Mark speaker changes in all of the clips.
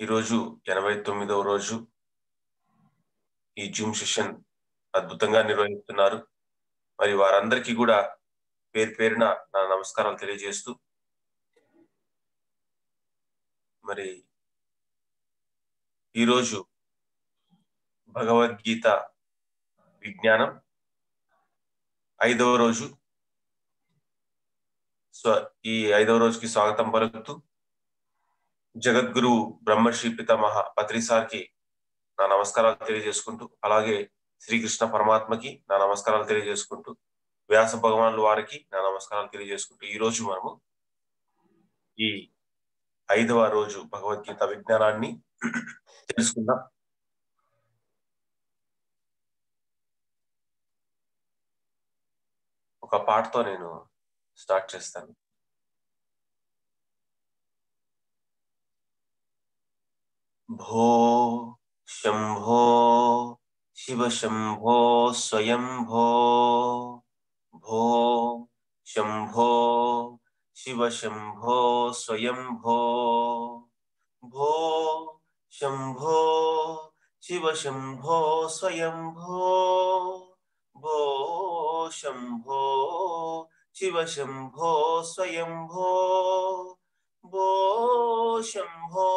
Speaker 1: ఈరోజు 89వ రోజు ఈ జూమ్ సెషన్ అద్భుతంగా నిర్వహిస్తున్నారు. మరి వారందరికీ కూడా పేరు పేరున నా నమస్కారాలు తెలియజేస్తూ మరి ఈరోజు భగవద్గీత విజ్ఞానం 5వ రోజు. ఈ 5వ రోజుకి స్వాగతం పలుకుతూ జగద్గురు బ్రహ్మశ్రీ పితామహ పత్రి సార్కి నా నమస్కారాలు తెలియజేసుకుంటూ, అలాగే శ్రీకృష్ణ పరమాత్మకి నా నమస్కారాలు తెలియజేసుకుంటూ, వ్యాస భగవానుల వారికి నా నమస్కారాలు తెలియజేసుకుంటూ ఈ రోజు మనము ఈ 5వ రోజు భగవద్గీత విజ్ఞానాన్ని తెలుసుకుందాం. ఒక పాటతో నేను స్టార్ట్ చేస్తాను. భో శంభో శివ శంభో స్వయంభో, భో శంభో శివ శంభో స్వయంభో, భో శంభో శివ శంభో స్వయంభో, భో శంభో శివ శంభో స్వయంభో, భో శంభో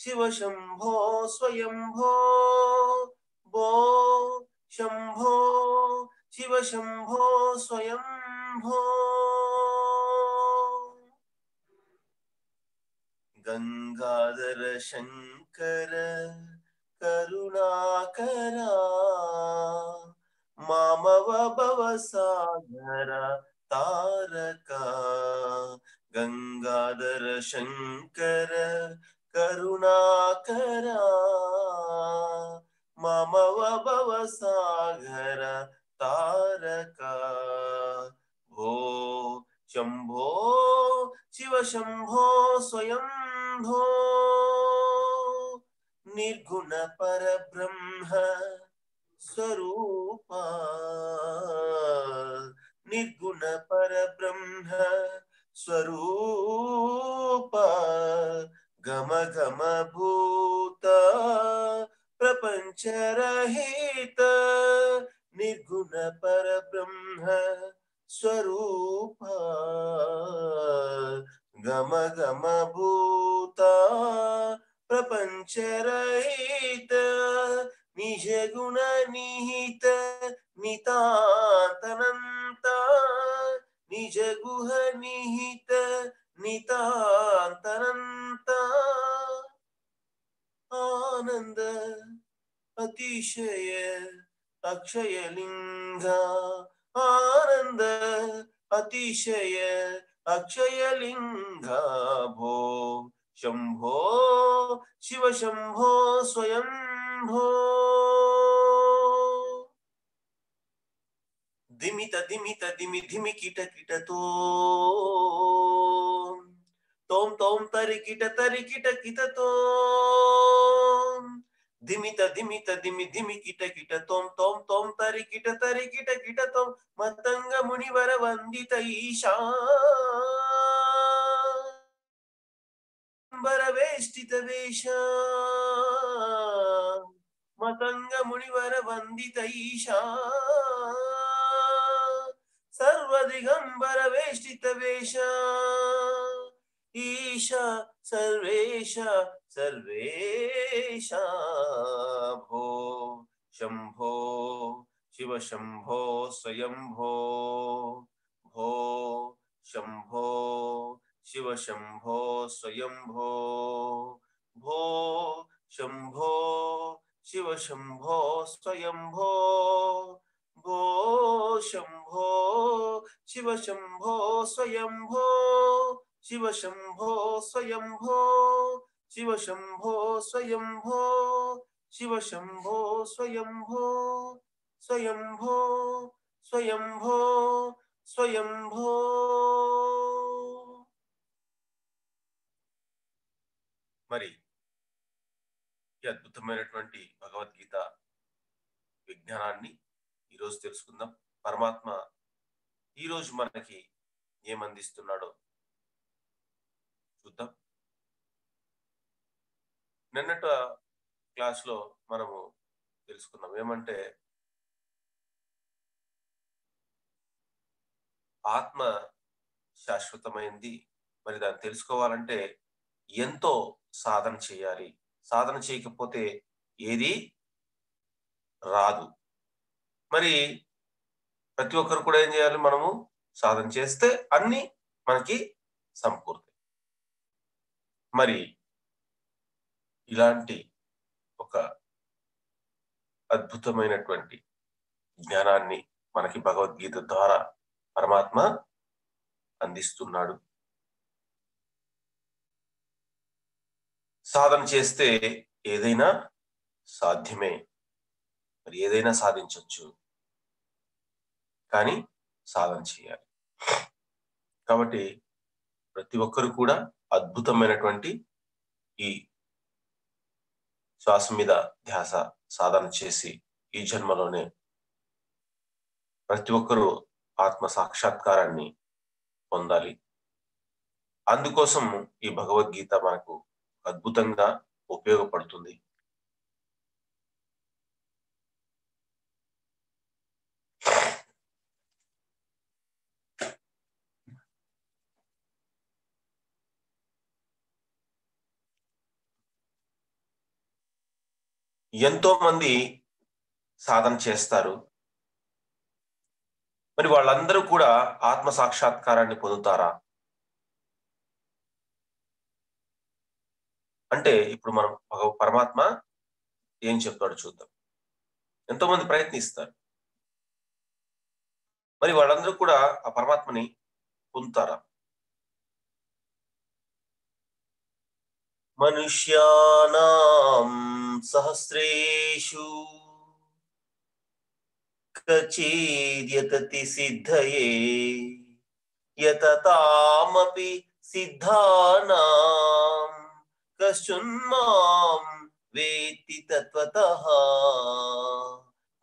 Speaker 1: శివ శంభో స్వయంభో, భో శంభో శివ శంభో స్వయంభో. గంగాధర శంకర కరుణాకరా, మామవ భవ సాగర తారక. గంగాధర శంకర కరుణాకరా, మామవ భవ సాగర తారక. భో శంభో శివ శంభో స్వయంభో, నిర్గుణ పరబ్రహ్మ స్వరూప, నిర్గుణ పరబ్రహ్మ స్వరూప, గమ గమ భూత ప్రపంచరహిత, నిర్గుణ పరబ్రహ్మ స్వరూప, గమ గమ భూత ప్రపంచరహిత, నిజ గుణ నిహిత నితాంతనంత, నిజ గుహ నిహిత నితాంతనంత, ఆనంద అతిశయ అక్షయలింగ, ఆనంద అతిశయ అక్షయలింగ. భో శంభో శివ శంభో స్వయంభో, దిమిత దిమిత దిమి ధిమి కిట కిటతో, తోం తోం తరి కిట కిటతో, దిమిత దిమిత దిమి ధిమి కిట కిట తోం తోం తోం తరి కిట కిటతో, మతంగ మునివర వందిత ఈశా వేష్టిత వేష, మతంగ మునివర వందిత ఈశా సర్వదిగంబర వేష్టిత వేష, ఈశ సర్వేశ సర్వేశ. భో శంభో శివ శంభో స్వయంభో, భో శంభో శివ శంభో స్వయంభో, భో శంభో శివ శంభో స్వయంభో, భో శంభో శివ శంభో స్వయంభో, శివ శంభో స్వయంభో, శివ శంభో స్వయంభో, శివ శంభో స్వయంభో, స్వయంభో స్వయంభో స్వయంభో. మరి ఈ అద్భుతమైనటువంటి భగవద్గీత విజ్ఞానాన్ని ఈరోజు తెలుసుకుందాం. పరమాత్మ ఈరోజు మనకి ఏమందిస్తున్నాడో చూద్దాం. నిన్నట క్లాస్లో మనము తెలుసుకున్నాం ఏమంటే ఆత్మ శాశ్వతమైంది. మరి దాన్ని తెలుసుకోవాలంటే ఎంతో సాధన చేయాలి. సాధన చేయకపోతే ఏది రాదు. మరి ప్రతి ఒక్కరు కూడా ఏం చేయాలి? మనము సాధన చేస్తే అన్ని మనకి సమకూరుతాయి. మరి ఇలాంటి ఒక అద్భుతమైనటువంటి జ్ఞానాన్ని మనకి భగవద్గీత ద్వారా పరమాత్మ అందిస్తున్నాడు. సాధన చేస్తే ఏదైనా సాధ్యమే. మరి ఏదైనా సాధించవచ్చు, కానీ సాధన చేయాలి. కాబట్టి ప్రతి ఒక్కరు కూడా అద్భుతమైనటువంటి ఈ శ్వాస మీద ధ్యాస సాధన చేసి ఈ జన్మలోనే ప్రతి ఒక్కరూ ఆత్మ సాక్షాత్కారాన్ని పొందాలి. అందుకోసం ఈ భగవద్గీత మనకు అద్భుతంగా ఉపయోగపడుతుంది. ఎంతో మంది సాధన చేస్తారు. మరి వాళ్ళందరూ కూడా ఆత్మ సాక్షాత్కారాన్ని పొందుతారా? అంటే ఇప్పుడు మనం పరమాత్మ ఏం చెప్తాడో చూద్దాం. ఎంతో మంది ప్రయత్నిస్తారు. మరి వాళ్ళందరూ కూడా ఆ పరమాత్మని పొందుతారా? మనుష్యానాం సహస్రేషు కచిద్యతతి సిద్ధయే యతతామపి సిద్ధానాం కశ్చిన్మాం వేత్తి తత్వతః.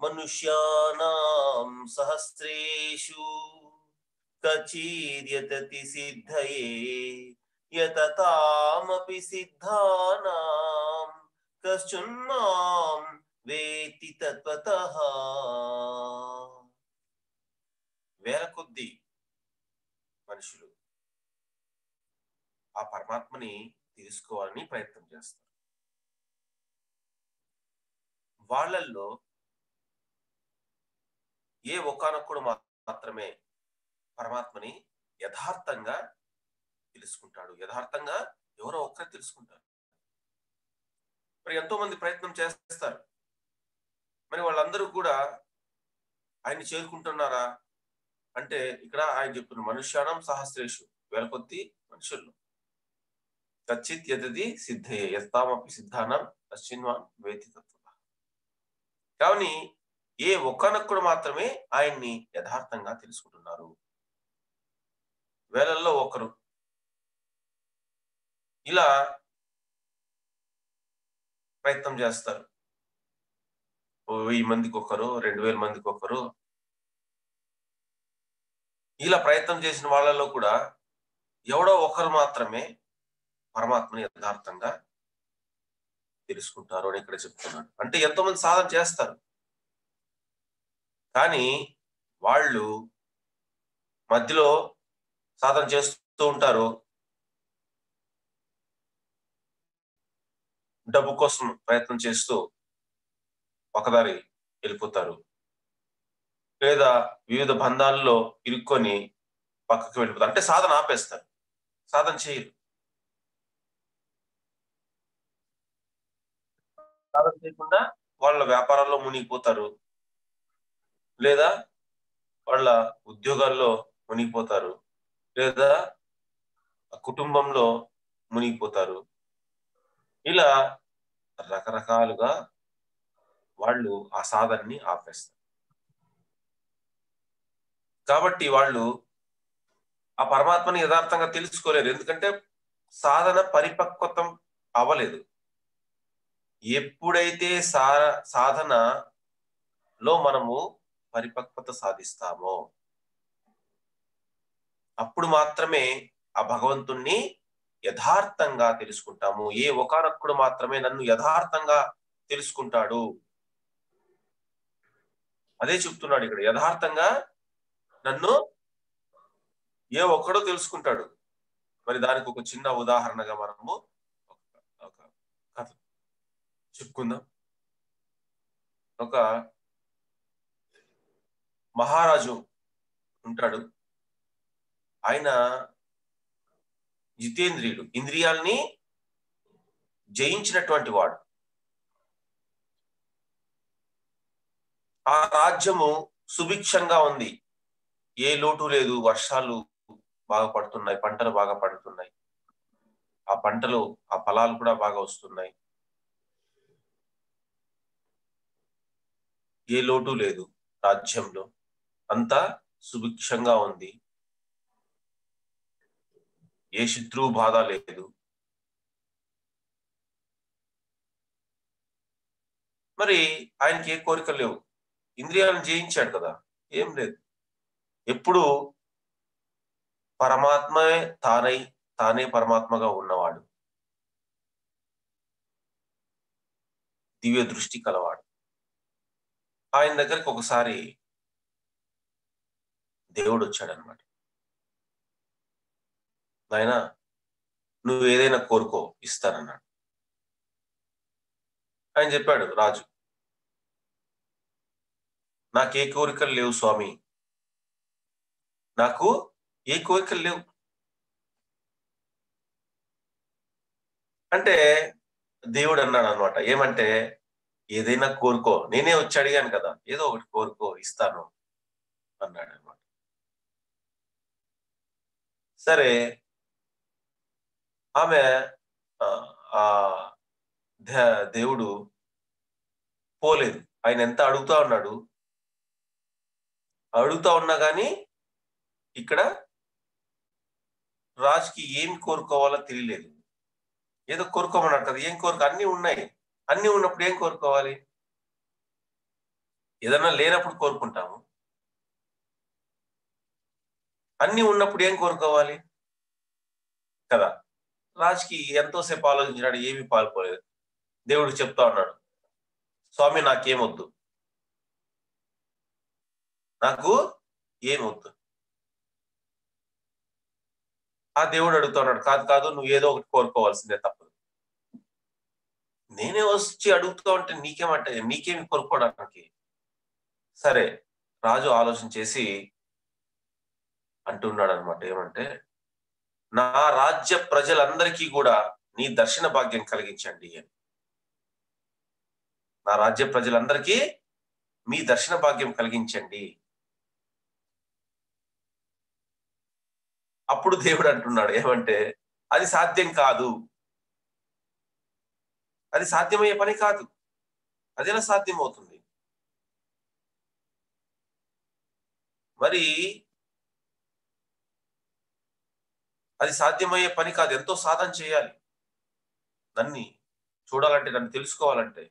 Speaker 1: మనుష్యానాం సహస్రేషు కచిద్యతతి సిద్ధయే యతతామపి సిద్ధానాం కశ్చిన్మాం వేత్తి తత్వతః. వేల కొద్ది మనుషులు ఆ పరమాత్మని తెలుసుకోవాలని ప్రయత్నం చేస్తారు. వాళ్ళల్లో ఏ ఒకానొక్కడు మాత్రమే పరమాత్మని యథార్థంగా తెలుసుకుంటాడు. యథార్థంగా ఎవరో ఒక్కరు తెలుసుకుంటారు. మరి ఎంతో మంది ప్రయత్నం చేస్తారు. మరి వాళ్ళందరూ కూడా ఆయన్ని చేరుకుంటున్నారా అంటే ఇక్కడ ఆయన చెప్తున్న మనుష్యానం సహస్రేషు వేల కొద్ది మనుషుల్లో కచ్చిత్ యదది సిద్ధయే యస్తామపి సిద్ధానం కశ్చిన్వాన్ వేత్తి తత్వతః. కానీ ఏ ఒక్కనొక్కడు మాత్రమే ఆయన్ని యథార్థంగా తెలుసుకుంటున్నారు. వేలల్లో ఒకరు. ఇలా ప్రయత్నం చేస్తారు. 1000 మందికి ఒకరు, 2000 మందికి ఒకరు. ఇలా ప్రయత్నం చేసిన వాళ్ళలో కూడా ఎవడో ఒకరు మాత్రమే పరమాత్మని యథార్థంగా తెలుసుకుంటారు అని ఇక్కడ చెప్తున్నాడు. అంటే ఎంతో మంది సాధన చేస్తారు, కానీ వాళ్ళు మధ్యలో సాధన చేస్తూ ఉంటారు. డబ్బు కోసం ప్రయత్నం చేస్తూ ఒకదారి వెళ్ళిపోతారు, లేదా వివిధ బంధాల్లో ఇరుక్కొని పక్కకి వెళ్ళిపోతారు. అంటే సాధన ఆపేస్తారు, సాధన చేయరు. సాధన చేయకుండా వాళ్ళ వ్యాపారాల్లో మునిగిపోతారు, లేదా వాళ్ళ ఉద్యోగాల్లో మునిగిపోతారు, లేదా కుటుంబంలో మునిగిపోతారు. ఇలా రకరకాలుగా వాళ్ళు ఆ సాధనని ఆపేస్తారు. కాబట్టి వాళ్ళు ఆ పరమాత్మని యథార్థంగా తెలుసుకోలేరు. ఎందుకంటే సాధన పరిపక్వతం అవ్వలేదు. ఎప్పుడైతే సాధనలో మనము పరిపక్వత సాధిస్తామో అప్పుడు మాత్రమే ఆ భగవంతుణ్ణి యథార్థంగా తెలుసుకుంటాము. ఏ ఒకానొక్కడు మాత్రమే నన్ను యథార్థంగా తెలుసుకుంటాడు. అదే చెప్తున్నాడు ఇక్కడ. యథార్థంగా నన్ను ఏ ఒక్కడో తెలుసుకుంటాడు. మరి దానికి ఒక చిన్న ఉదాహరణగా మనము ఒక కథ చెప్పుకుందాం. ఒక మహారాజు ఉంటాడు. ఆయన జితేంద్రియుడు, ఇంద్రియాల్ని జయించినటువంటి వాడు. ఆ రాజ్యము సుభిక్షంగా ఉంది. ఏ లోటు లేదు. వర్షాలు బాగా పడుతున్నాయి, పంటలు బాగా పడుతున్నాయి. ఆ పంటలు, ఆ ఫలాలు కూడా బాగా వస్తున్నాయి. ఏ లోటు లేదు రాజ్యంలో. అంతా సుభిక్షంగా ఉంది. ఏ శత్రువు బాధ లేదు. మరి ఆయనకి ఏ కోరికలు లేవు. ఇంద్రియాలను జయించాడు కదా, ఏం లేదు. ఎప్పుడు పరమాత్మే తానే పరమాత్మగా ఉన్నవాడు. దివ్య దృష్టి కలవాడు. ఆయన దగ్గరికి ఒకసారి దేవుడు వచ్చాడనమాట. నాయనా, నువ్వు ఏదైనా కోరుకో, ఇస్తానన్నాడు. ఆయన చెప్పాడు, రాజు, నాకే కోరికలు లేవు స్వామి, నాకు ఏ కోరికలు లేవు అంటే దేవుడు అన్నాడు అనమాట. ఏమంటే, ఏదైనా కోరుకో, నేనే వచ్చి అడిగాను కదా, ఏదో ఒకటి కోరుకో, ఇస్తాను అన్నాడు అనమాట. సరే, ఆమె ఆ దేవుడు పోలేదు. ఆయన ఎంత అడుగుతా ఉన్నా గాని ఇక్కడ రాజుకి ఏం కోరుకోవాలో తెలియలేదు. ఏదో కోరుకోమన్నాడు కదా, ఏం కోరుకో, అన్ని ఉన్నాయి. అన్ని ఉన్నప్పుడు ఏం కోరుకోవాలి? ఏదన్నా లేనప్పుడు కోరుకుంటాము. అన్ని ఉన్నప్పుడు ఏం కోరుకోవాలి కదా. రాజుకి ఎంతోసేపు ఆలోచించినాడు, ఏమీ పాల్పోలేదు. దేవుడు చెప్తా ఉన్నాడు, స్వామి నాకేమొద్దు, నాకు ఏమొద్దు. ఆ దేవుడు అడుగుతా ఉన్నాడు, కాదు కాదు, నువ్వు ఏదో ఒకటి కోరుకోవాల్సిందే, తప్పదు. నేనే వచ్చి అడుగుతూ ఉంటే నీకేమి కోరుకోవడానికి? సరే, రాజు ఆలోచన చేసి అంటున్నాడు అనమాట. ఏమంటే, నా రాజ్య ప్రజలందరికీ కూడా నీ దర్శన భాగ్యం కలిగించండి అని. నా రాజ్య ప్రజలందరికీ మీ దర్శన భాగ్యం కలిగించండి. అప్పుడు దేవుడు అంటున్నాడు ఏమంటే, అది సాధ్యం కాదు, అది సాధ్యమయ్యే పని కాదు. అదెలా సాధ్యం అవుతుంది? మరి అది సాధ్యమయ్యే పని కాదు. ఎంతో సాధన చేయాలి. నన్ను చూడాలంటే, నన్ను తెలుసుకోవాలంటే.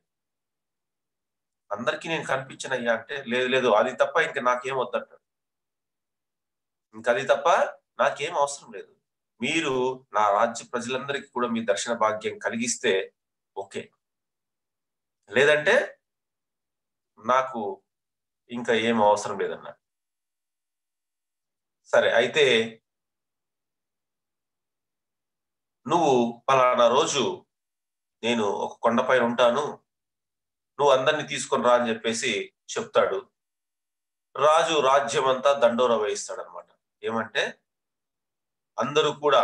Speaker 1: అందరికీ నేను కనిపించనయ్యా అంటే, లేదు లేదు, అది తప్ప ఇంక నాకేం వద్దంటాడు. ఇంకది తప్ప నాకేం అవసరం లేదు. మీరు నా రాజ్య ప్రజలందరికీ కూడా మీ దర్శన భాగ్యం కలిగిస్తే ఓకే, లేదంటే నాకు ఇంకా ఏం అవసరం లేదన్నాడు. సరే, అయితే నువ్వు పలానా రోజు నేను ఒక కొండపైన ఉంటాను, నువ్వు అందరినీ తీసుకొని రా అని చెప్పేసి చెప్తాడు. రాజు రాజ్యం అంతా దండోర వేయిస్తాడు అనమాట. ఏమంటే, అందరూ కూడా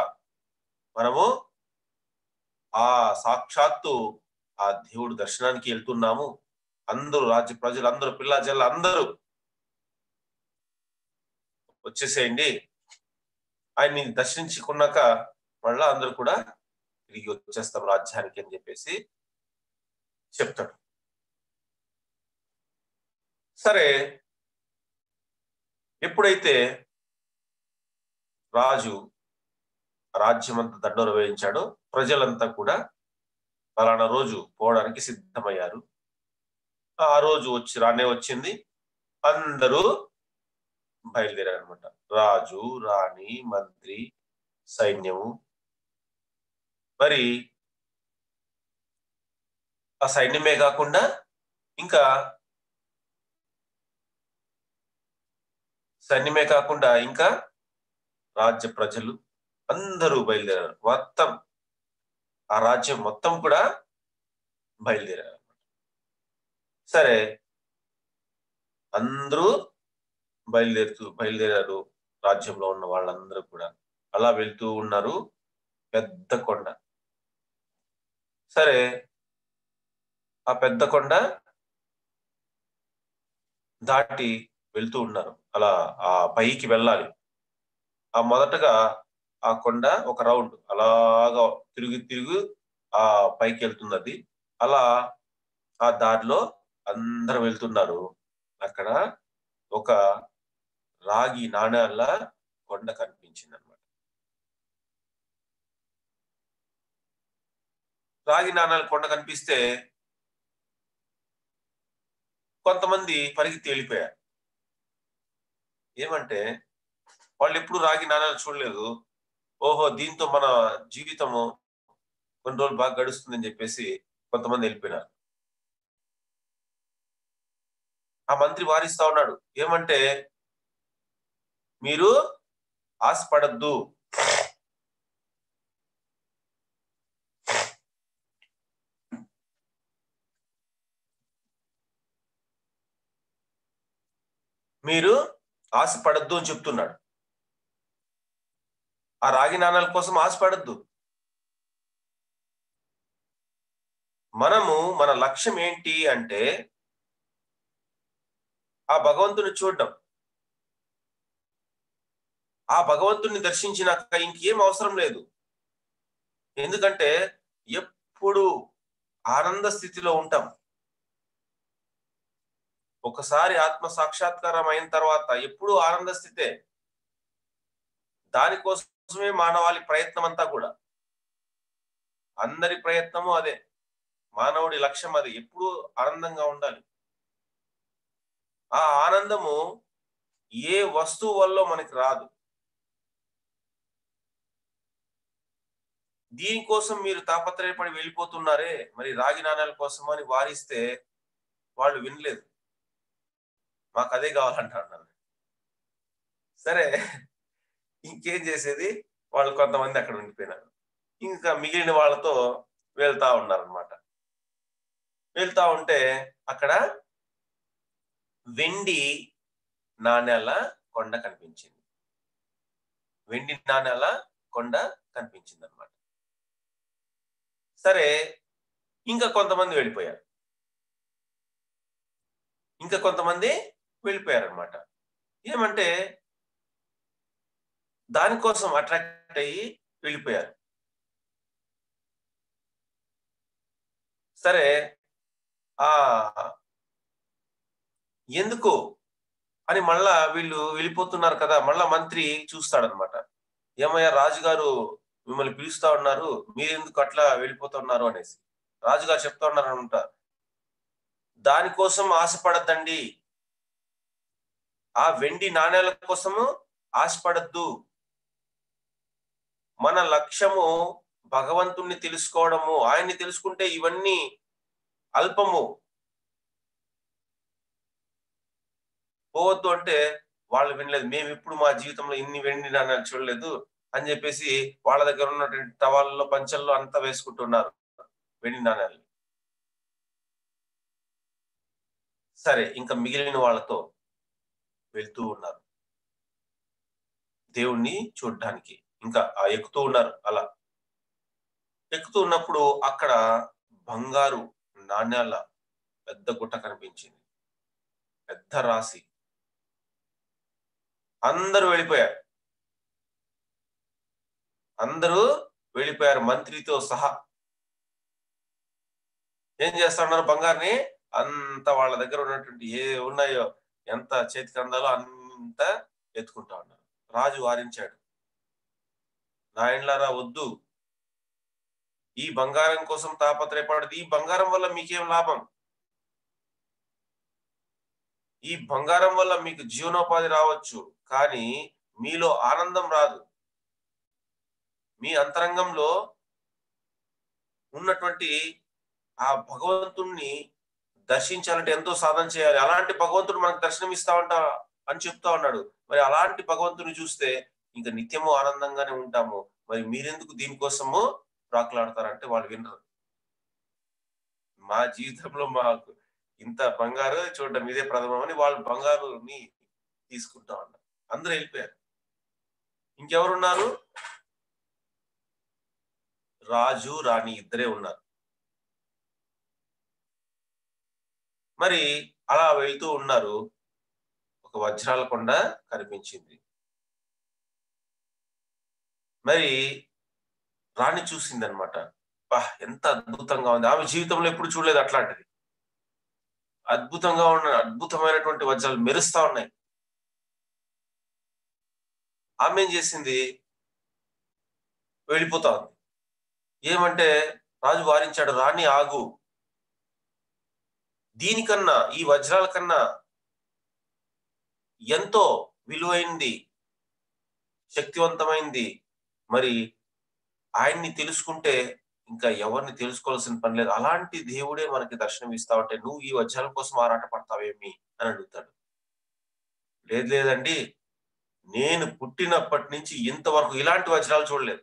Speaker 1: మనము ఆ సాక్షాత్తు ఆ దేవుడు దర్శనానికి వెళ్తున్నాము, అందరూ రాజ్య ప్రజలు అందరూ, పిల్ల జల్ల అందరూ వచ్చేసేయండి, ఆయన్ని దర్శించుకున్నాక మళ్ళా అందరూ కూడా తిరిగి వచ్చేస్తాం రాజ్యానికి అని చెప్పేసి చెప్తాడు. సరే, ఎప్పుడైతే రాజు రాజ్యమంతా దండోర వేయించాడో, ప్రజలంతా కూడా ఫలానా రోజు పోవడానికి సిద్ధమయ్యారు. ఆ రోజు రానే వచ్చింది. అందరూ బయలుదేరారు అనమాట. రాజు, రాణి, మంత్రి, సైన్యము మరి ఆ సైన్యమే కాకుండా ఇంకా రాజ్య ప్రజలు అందరూ బయలుదేరారు. మొత్తం ఆ రాజ్యం మొత్తం కూడా బయలుదేరారు. సరే, అందరూ బయలుదేరారు. రాజ్యంలో ఉన్న వాళ్ళందరూ కూడా అలా వెళ్తూ ఉన్నారు. పెద్ద కొండ. సరే, ఆ పెద్ద కొండ దాటి వెళ్తూ ఉన్నారు. అలా ఆ పైకి వెళ్ళాలి. ఆ మొదటగా ఆ కొండ ఒక రౌండ్ అలాగా తిరిగి ఆ పైకి వెళ్తుంది అది. అలా ఆ దారిలో అందరూ వెళ్తున్నారు. అక్కడ ఒక రాగి నాణేల కొండ కనిపించింది అనమాట. రాగి నాణేల కొండ కనిపిస్తే కొంతమంది పరిగెత్తి వెళ్ళిపోయారు. ఏమంటే వాళ్ళు ఎప్పుడు రాగి నాణేలు చూడలేదు. ఓహో, దీంతో మన జీవితము కొన్ని రోజులు బాగా గడుస్తుందని చెప్పేసి కొంతమంది వెళ్ళిపోయినారు. ఆ మంత్రి వారిస్తా ఉన్నాడు. ఏమంటే, మీరు ఆశపడద్దు. మీరు ఆశపడద్దు అని చెప్తున్నాడు. ఆ రాగి నాణాల కోసం ఆశపడద్దు. మన లక్ష్యం ఏంటి అంటే ఆ భగవంతుని చూడడం. ఆ భగవంతుని దర్శించినాక ఇంకేం అవసరం లేదు. ఎందుకంటే ఎప్పుడు ఆనంద స్థితిలో ఉంటాం. ఒకసారి ఆత్మ సాక్షాత్కారం అయిన తర్వాత ఎప్పుడు ఆనంద స్థితే. దానికోసమే మానవాళి ప్రయత్నం అంతా కూడా. అందరి ప్రయత్నము అదే. మానవుడి లక్ష్యం అది. ఎప్పుడు ఆనందంగా ఉండాలి. ఆ ఆనందము ఏ వస్తువు వల్ల మనకి రాదు. దీనికోసం మీరు తాపత్రయపడి వెళ్ళిపోతున్నారే, మరి రాగి నాణాల కోసం అని వారిస్తే వాళ్ళు వినలేదు. మాకు అదే కావాలంటున్నారు. సరే, ఇంకేం చేసేది? వాళ్ళు కొంతమంది అక్కడ ఉండిపోయినారు. ఇంకా మిగిలిన వాళ్ళతో వెళ్తా ఉన్నారనమాట. వెళ్తా ఉంటే అక్కడ వెండి నాణేల కొండ కనిపించింది. వెండి నాణేల కొండ కనిపించింది అనమాట. సరే, ఇంకా కొంతమంది వెళ్ళిపోయారు. వెళ్ళిపోయారనమాట. ఏమంటే దానికోసం అట్రాక్ట్ అయ్యి వెళ్ళిపోయారు. సరే, ఆ ఎందుకు అని మళ్ళా వీళ్ళు వెళ్ళిపోతున్నారు కదా, మళ్ళా మంత్రి చూస్తాడనమాట. ఏమయ్యా, రాజుగారు మిమ్మల్ని పిలుస్తా ఉన్నారు, మీరెందుకు అట్లా వెళ్ళిపోతున్నారు అనేసి. రాజుగారు చెప్తా ఉన్నారనమాట, దానికోసం ఆశపడద్దండి. ఆ వెండి నాణేల కోసము ఆశపడద్దు. మన లక్ష్యము భగవంతుణ్ణి తెలుసుకోవడము. ఆయన్ని తెలుసుకుంటే ఇవన్నీ అల్పము. పోవద్దు అంటే వాళ్ళు వినలేదు. మేము ఇప్పుడు మా జీవితంలో ఇన్ని వెండి నాణేలు చూడలేదు అని చెప్పేసి వాళ్ళ దగ్గర ఉన్నటువంటి టవాల్లో, పంచల్లో అంతా వేసుకుంటున్నారు వెండి నాణేలు. సరే, ఇంకా మిగిలిన వాళ్ళతో వెళ్తూ ఉన్నారు దేవుణ్ణి చూడ్డానికి. ఇంకా ఎక్కుతూ ఉన్నారు. అలా ఎక్కుతూ ఉన్నప్పుడు అక్కడ బంగారు నాణ్యాల పెద్ద గుట్ట కనిపించింది. పెద్ద రాశి. అందరూ వెళ్ళిపోయారు. మంత్రితో సహా. ఏం చేస్తా ఉన్నారు? బంగారుని అంత వాళ్ళ దగ్గర ఉన్నటువంటి ఏ ఉన్నాయో, ఎంత చేతికి అందాలో అంత ఎత్తుకుంటా ఉన్నారు. రాజు వారించాడు, నాయనలారా వద్దు, ఈ బంగారం కోసం తాపత్రయపడదు. ఈ బంగారం వల్ల మీకేం లాభం? ఈ బంగారం వల్ల మీకు జీవనోపాధి రావచ్చు, కానీ మీలో ఆనందం రాదు. మీ అంతరంగంలో ఉన్నటువంటి ఆ భగవంతుణ్ణి దర్శించాలంటే ఎంతో సాధన చేయాలి. అలాంటి భగవంతుడు మనకు దర్శనం ఇస్తా అని చెప్తా ఉన్నాడు. మరి అలాంటి భగవంతుని చూస్తే ఇంకా నిత్యము ఆనందంగానే ఉంటాము. మరి మీరెందుకు దీనికోసము ప్రాకులాడతారంటే వాళ్ళు వినరు. మా జీవితంలో మాకు ఇంత బంగారు చూడడం ఇదే ప్రథమం అని వాళ్ళు బంగారుని తీసుకుంటా ఉన్నారు. అందరూ వెళ్ళిపోయారు. ఇంకెవరున్నారు? రాజు రాణి ఇద్దరే ఉన్నారు. మరి అలా వెళ్తూ ఉన్నారు. ఒక వజ్రాల కొండ కనిపించింది. మరి రాణి చూసిందనమాట. ఎంత అద్భుతంగా ఉంది. ఆమె జీవితంలో ఎప్పుడు చూడలేదు అట్లాంటిది. అద్భుతమైనటువంటి వజ్రాలు మెరుస్తా ఉన్నాయి. ఆమె ఏం చేసింది? వెళ్ళిపోతా ఉంది. ఏమంటే రాజు వారించాడు, రాణి ఆగు, దీనికన్నా ఈ వజ్రాల కన్నా ఎంతో విలువైంది, శక్తివంతమైంది, మరి ఆయన్ని తెలుసుకుంటే ఇంకా ఎవరిని తెలుసుకోవాల్సిన పని లేదు. అలాంటి దేవుడే మనకి దర్శనం ఇస్తావంటే నువ్వు ఈ వజ్రాల కోసం ఆరాట పడతావేమి అని అడుగుతాడు. లేదండి, నేను పుట్టినప్పటి నుంచి ఇంతవరకు ఇలాంటి వజ్రాలు చూడలేదు.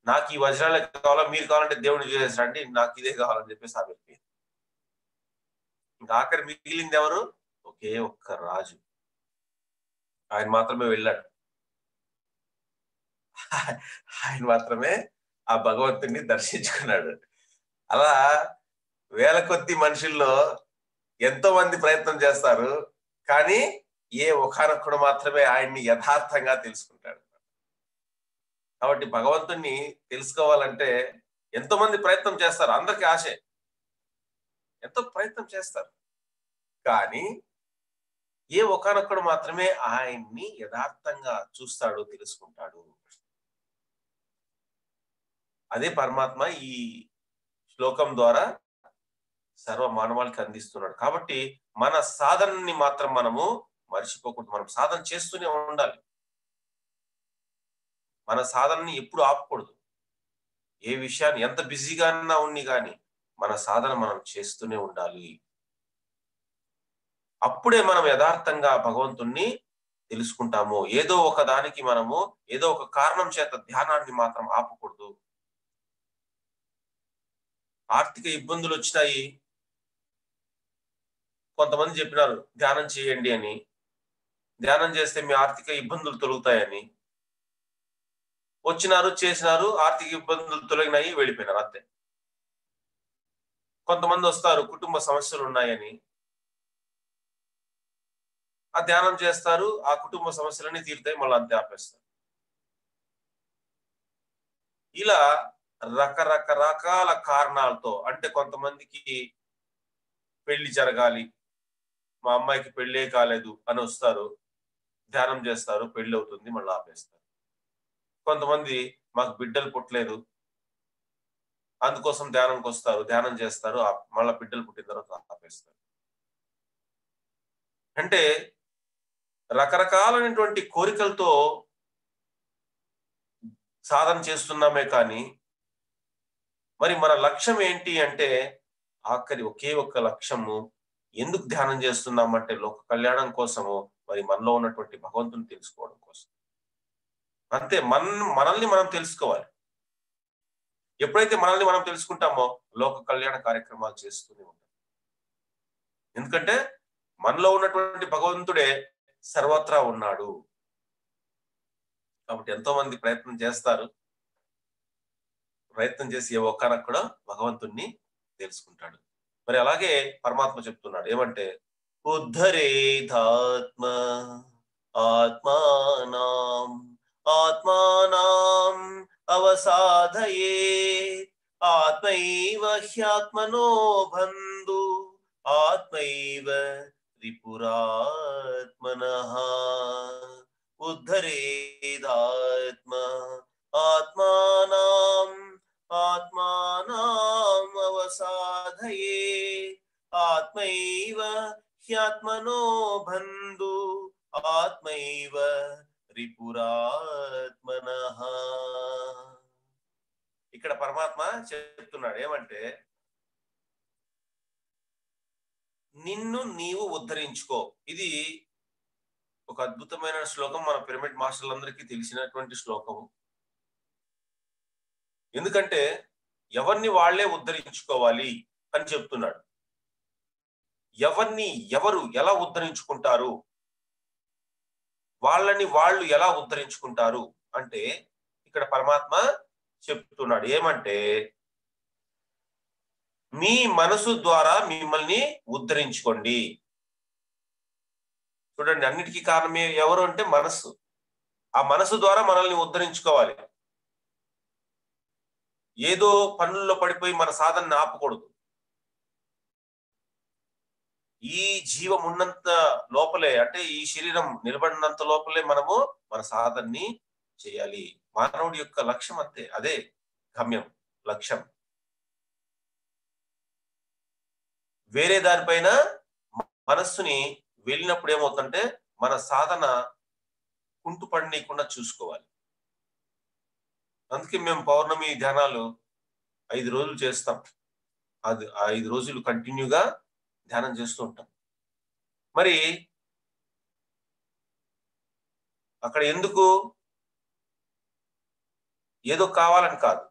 Speaker 1: నాకు ఈ వజ్రాలే కావాలా, మీరు కావాలంటే దేవుడిని చూసేసరండి, నాకు ఇదే కావాలని చెప్పేసి ఆమె వెళ్ళిపోయింది. ఇంకా ఆఖరి మిగిలింది ఎవరు? ఒకే ఒక్క రాజు. ఆయన మాత్రమే వెళ్ళాడు. ఆయన మాత్రమే ఆ భగవంతుడిని దర్శించుకున్నాడు. అలా వేల కొద్ది మనుషుల్లో ఎంతో మంది ప్రయత్నం చేస్తారు, కానీ ఏ ఒకానొక్కడు మాత్రమే ఆయన్ని యథార్థంగా తెలుసుకుంటాడు. కాబట్టి భగవంతుణ్ణి తెలుసుకోవాలంటే ఎంతో మంది ప్రయత్నం చేస్తారు. అందరికీ ఆశే, ఎంతో ప్రయత్నం చేస్తారు, కానీ ఏ ఒకానొక్కడు మాత్రమే ఆయన్ని యథార్థంగా చూస్తాడు, తెలుసుకుంటాడు. అదే పరమాత్మ ఈ శ్లోకం ద్వారా సర్వ మానవాళికి అందిస్తున్నాడు. కాబట్టి మన సాధనని మాత్రం మనము మర్చిపోకూడదు. మనం సాధన చేస్తూనే ఉండాలి. మన సాధనని ఎప్పుడు ఆపకూడదు. ఏ విషయాన్ని ఎంత బిజీగా ఉన్ని కానీ మన సాధన మనం చేస్తూనే ఉండాలి. అప్పుడే మనం యథార్థంగా భగవంతుణ్ణి తెలుసుకుంటాము. ఏదో ఒక దానికి మనము ఏదో ఒక కారణం చేత ధ్యానాన్ని మాత్రం ఆపకూడదు. ఆర్థిక ఇబ్బందులు వచ్చినాయి, కొంతమంది చెప్పినారు ధ్యానం చేయండి అని. ధ్యానం చేస్తే మీ ఆర్థిక ఇబ్బందులు తొలుగుతాయని వచ్చినారు, చేసినారు, ఆర్థిక ఇబ్బందులు తొలగినాయి, వెళ్ళిపోయినారు, అంతే. కొంతమంది వస్తారు కుటుంబ సమస్యలు ఉన్నాయని, ఆ ధ్యానం చేస్తారు, ఆ కుటుంబ సమస్యలన్నీ తీరుతాయి, మళ్ళీ అంతే ఆపేస్తారు. ఇలా రకరకాల కారణాలతో, అంటే కొంతమందికి పెళ్లి జరగాలి, మా అమ్మాయికి పెళ్ళే కాలేదు అని వస్తారు, ధ్యానం చేస్తారు, పెళ్లి అవుతుంది, మళ్ళీ ఆపేస్తారు. కొంతమంది మాకు బిడ్డలు పుట్టలేదు, అందుకోసం ధ్యానంకి వస్తారు, ధ్యానం చేస్తారు, మళ్ళీ బిడ్డలు పుట్టిన తర్వాత ఆపేస్తారు. అంటే రకరకాలైనటువంటి కోరికలతో సాధన చేస్తున్నామే కానీ మరి మన లక్ష్యం ఏంటి అంటే ఆఖరి ఒకే ఒక్క లక్ష్యము. ఎందుకు ధ్యానం చేస్తున్నామంటే లోక కళ్యాణం కోసము, మరి మనలో ఉన్నటువంటి భగవంతుని తెలుసుకోవడం కోసం. అంతే. మనల్ని మనం తెలుసుకోవాలి. ఎప్పుడైతే మనల్ని మనం తెలుసుకుంటామో లోక కళ్యాణ కార్యక్రమాలు చేస్తూనే ఉంటాం. ఎందుకంటే మనలో ఉన్నటువంటి భగవంతుడే సర్వత్రా ఉన్నాడు. కాబట్టి ఎంతో మంది ప్రయత్నం చేస్తారు, ప్రయత్నం చేసి ఏ ఒక్కనక్కడ భగవంతుణ్ణి తెలుసుకుంటాడు. మరి అలాగే పరమాత్మ చెప్తున్నాడు ఏమంటే, ఉద్ధరేధాత్మ ఆత్మానాం ఆత్మానాం అవసాధయే ఆత్మైవ హ్యాత్మనో బంధు ఆత్మైవ త్రిపురాత్మనః. ఉద్ధరేదాత్మ ఆత్మానాం ఆత్మానాం అవసాధయే ఆత్మైవ హ్యాత్మనో బంధు ఆత్మైవ త్రిపురాత్మనః. ఇక్కడ పరమాత్మ చెప్తున్నాడు ఏమంటే, నిన్ను నీవు ఉద్ధరించుకో. ఇది ఒక అద్భుతమైన శ్లోకం. మన పిరమిడ్ మాస్టర్లందరికీ తెలిసినటువంటి శ్లోకము. ఎందుకంటే ఎవరిని వాళ్లే ఉద్ధరించుకోవాలి అని చెప్తున్నాడు. ఎవరిని ఎవరు ఎలా ఉద్ధరించుకుంటారు, వాళ్ళని వాళ్ళు ఎలా ఉద్ధరించుకుంటారు అంటే ఇక్కడ పరమాత్మ చెప్తున్నాడు ఏమంటే, మీ మనసు ద్వారా మిమ్మల్ని ఉద్ధరించుకోండి. చూడండి, అన్నిటికీ కారణం ఎవరు అంటే మనస్సు. ఆ మనసు ద్వారా మనల్ని ఉద్ధరించుకోవాలి. ఏదో పనుల్లో పడిపోయి మన సాధనని ఆపకూడదు. ఈ జీవం ఉన్నంత లోపలే, అంటే ఈ శరీరం నిలబడినంత లోపలే మనము మన సాధనని చేయాలి. మానవుడి యొక్క లక్ష్యం అంతే, అదే గమ్యం, లక్ష్యం. వేరే దానిపైన మనస్సుని వెళ్ళినప్పుడు ఏమవుతుందంటే మన సాధన కుంటుపడనీయకుండా చూసుకోవాలి. అందుకే మేము పౌర్ణమి ధ్యానాలు 5 రోజులు చేస్తాం. అది 5 రోజులు కంటిన్యూగా ధ్యానం చేస్తూ ఉంటాం. మరి అక్కడ ఎందుకు? ఏదో కావాలని కాదు,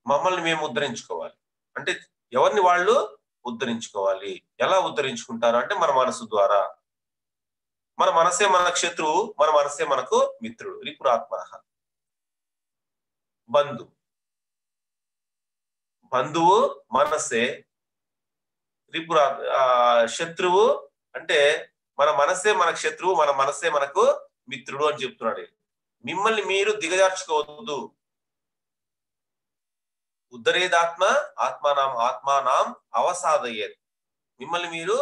Speaker 1: మమ్మల్ని మేము ఉద్ధరించుకోవాలి. అంటే ఎవరిని వాళ్ళు ఉద్ధరించుకోవాలి. ఎలా ఉద్ధరించుకుంటారు అంటే మన మనసు ద్వారా. మన మనసే మనకు శత్రువు, మన మనసే మనకు మిత్రుడు. రిపురాత్మనః. బంధువు మనస్సే, శత్రువు అంటే మన మనస్సే మనకు శత్రువు, మన మనస్సే మనకు మిత్రుడు అని చెప్తున్నాడు. మిమ్మల్ని మీరు దిగజార్చుకోవద్దు. ఉద్ధరేదాత్మ ఆత్మానాం అవసాదయేత్. మిమ్మల్ని మీరు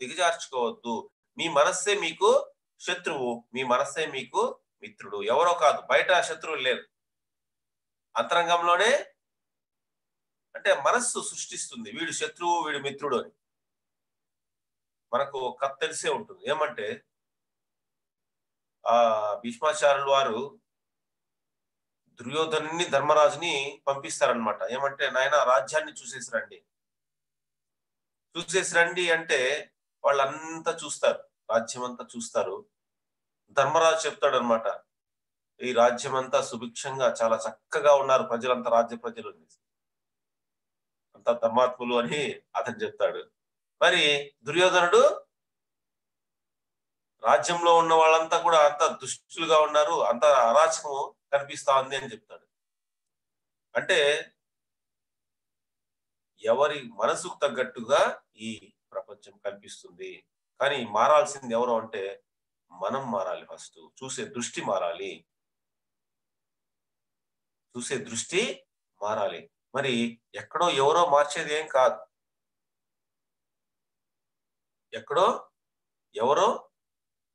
Speaker 1: దిగజార్చుకోవద్దు. మీ మనస్సే మీకు శత్రువు, మీ మనస్సే మీకు మిత్రుడు. ఎవరో కాదు, బయట శత్రువులు లేరు. అంతరంగంలోనే, అంటే మనస్సు సృష్టిస్తుంది వీడు శత్రువు వీడు మిత్రుడు అని. మనకు కథ తెలిసే ఉంటుంది. ఏమంటే భీష్మాచార్యులు వారు దుర్యోధనుని ధర్మరాజుని పంపిస్తారనమాట. ఏమంటే, నాయన రాజ్యాన్ని చూసేసి రండి అంటే వాళ్ళంతా చూస్తారు, రాజ్యం అంతా చూస్తారు. ధర్మరాజు చెప్తాడు అనమాట, ఈ రాజ్యం అంతా సుభిక్షంగా చాలా చక్కగా ఉన్నారు ప్రజలంతా, రాజ్య ప్రజలు అంతా ధర్మాత్ములు అని అతను చెప్తాడు. మరి దుర్యోధనుడు రాజ్యంలో ఉన్న వాళ్ళంతా కూడా అంత దుష్టులుగా ఉన్నారు, అంత అరాచకము కనిపిస్తా ఉంది అని చెప్తాడు. అంటే ఎవరి మనసుకు తగ్గట్టుగా ఈ ప్రపంచం కనిపిస్తుంది. కానీ మారాల్సింది ఎవరు అంటే మనం మారాలి. ఫస్ట్ చూసే దృష్టి మారాలి, మరి ఎక్కడో ఎవరో మార్చేది ఏం కాదు. ఎక్కడో ఎవరో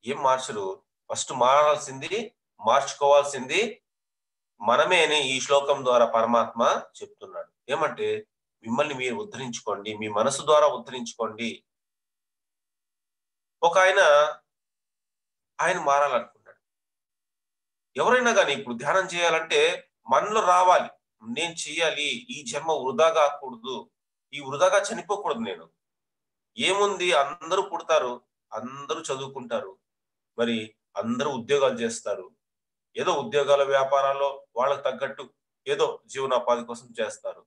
Speaker 1: ఏం మార్చరు. ఫస్ట్ మార్చుకోవాల్సింది మనమే అని ఈ శ్లోకం ద్వారా పరమాత్మ చెప్తున్నాడు. ఏమంటే, మిమ్మల్ని మీరు ఉద్ధరించుకోండి, మీ మనసు ద్వారా ఉద్ధరించుకోండి. ఒక ఆయన మారాలనుకున్నాడు. ఎవరైనా కానీ ఇప్పుడు ధ్యానం చేయాలంటే మనలో రావాలి, నేను చెయ్యాలి, ఈ జన్మ వృధా కాకూడదు, ఈ వృధాగా చనిపోకూడదు. నేను ఏముంది, అందరూ పుడతారు, అందరూ చదువుకుంటారు, మరి అందరూ ఉద్యోగాలు చేస్తారు, ఏదో ఉద్యోగాల వ్యాపారాల్లో వాళ్ళకు తగ్గట్టు ఏదో జీవనోపాధి కోసం చేస్తారు,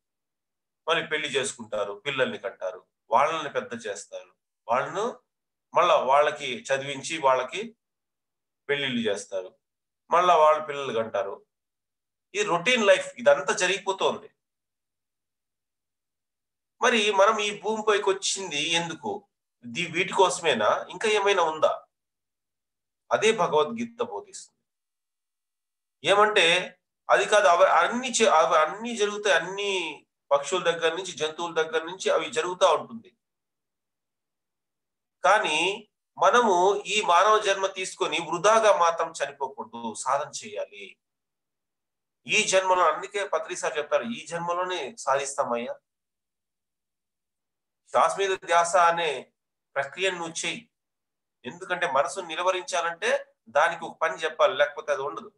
Speaker 1: మరి పెళ్లి చేసుకుంటారు, పిల్లల్ని కంటారు, వాళ్ళని పెద్ద చేస్తారు, మళ్ళా వాళ్ళకి చదివించి వాళ్ళకి పెళ్లిళ్ళు చేస్తారు, మళ్ళా వాళ్ళ పిల్లలు కంటారు. ఈ రొటీన్ లైఫ్ ఇదంతా జరిగిపోతుంది. మరి మనం ఈ భూమిపైకి వచ్చింది ఎందుకు? వీటి కోసమేనా? ఇంకా ఏమైనా ఉందా? అదే భగవద్గీత బోధిస్తుంది. ఏమంటే అది కాదు, అవి అన్ని జరుగుతాయి, అన్ని పక్షుల దగ్గర నుంచి జంతువుల దగ్గర నుంచి అవి జరుగుతూ ఉంటుంది. కానీ మనము ఈ మానవ జన్మ తీసుకొని వృధాగా మాత్రం చనిపోకూడదు, సాధన చేయాలి. ఈ జన్మలో, అందుకే పత్రిసార్ చెప్తారు, ఈ జన్మలోనే సాధిస్తామయ్యా. శ్వాస మీద ధ్యాస అనే ప్రక్రియను నువ్వు చెయ్యి. ఎందుకంటే మనసును నిలవరించాలంటే దానికి ఒక పని చెప్పాలి, లేకపోతే అది ఉండదు.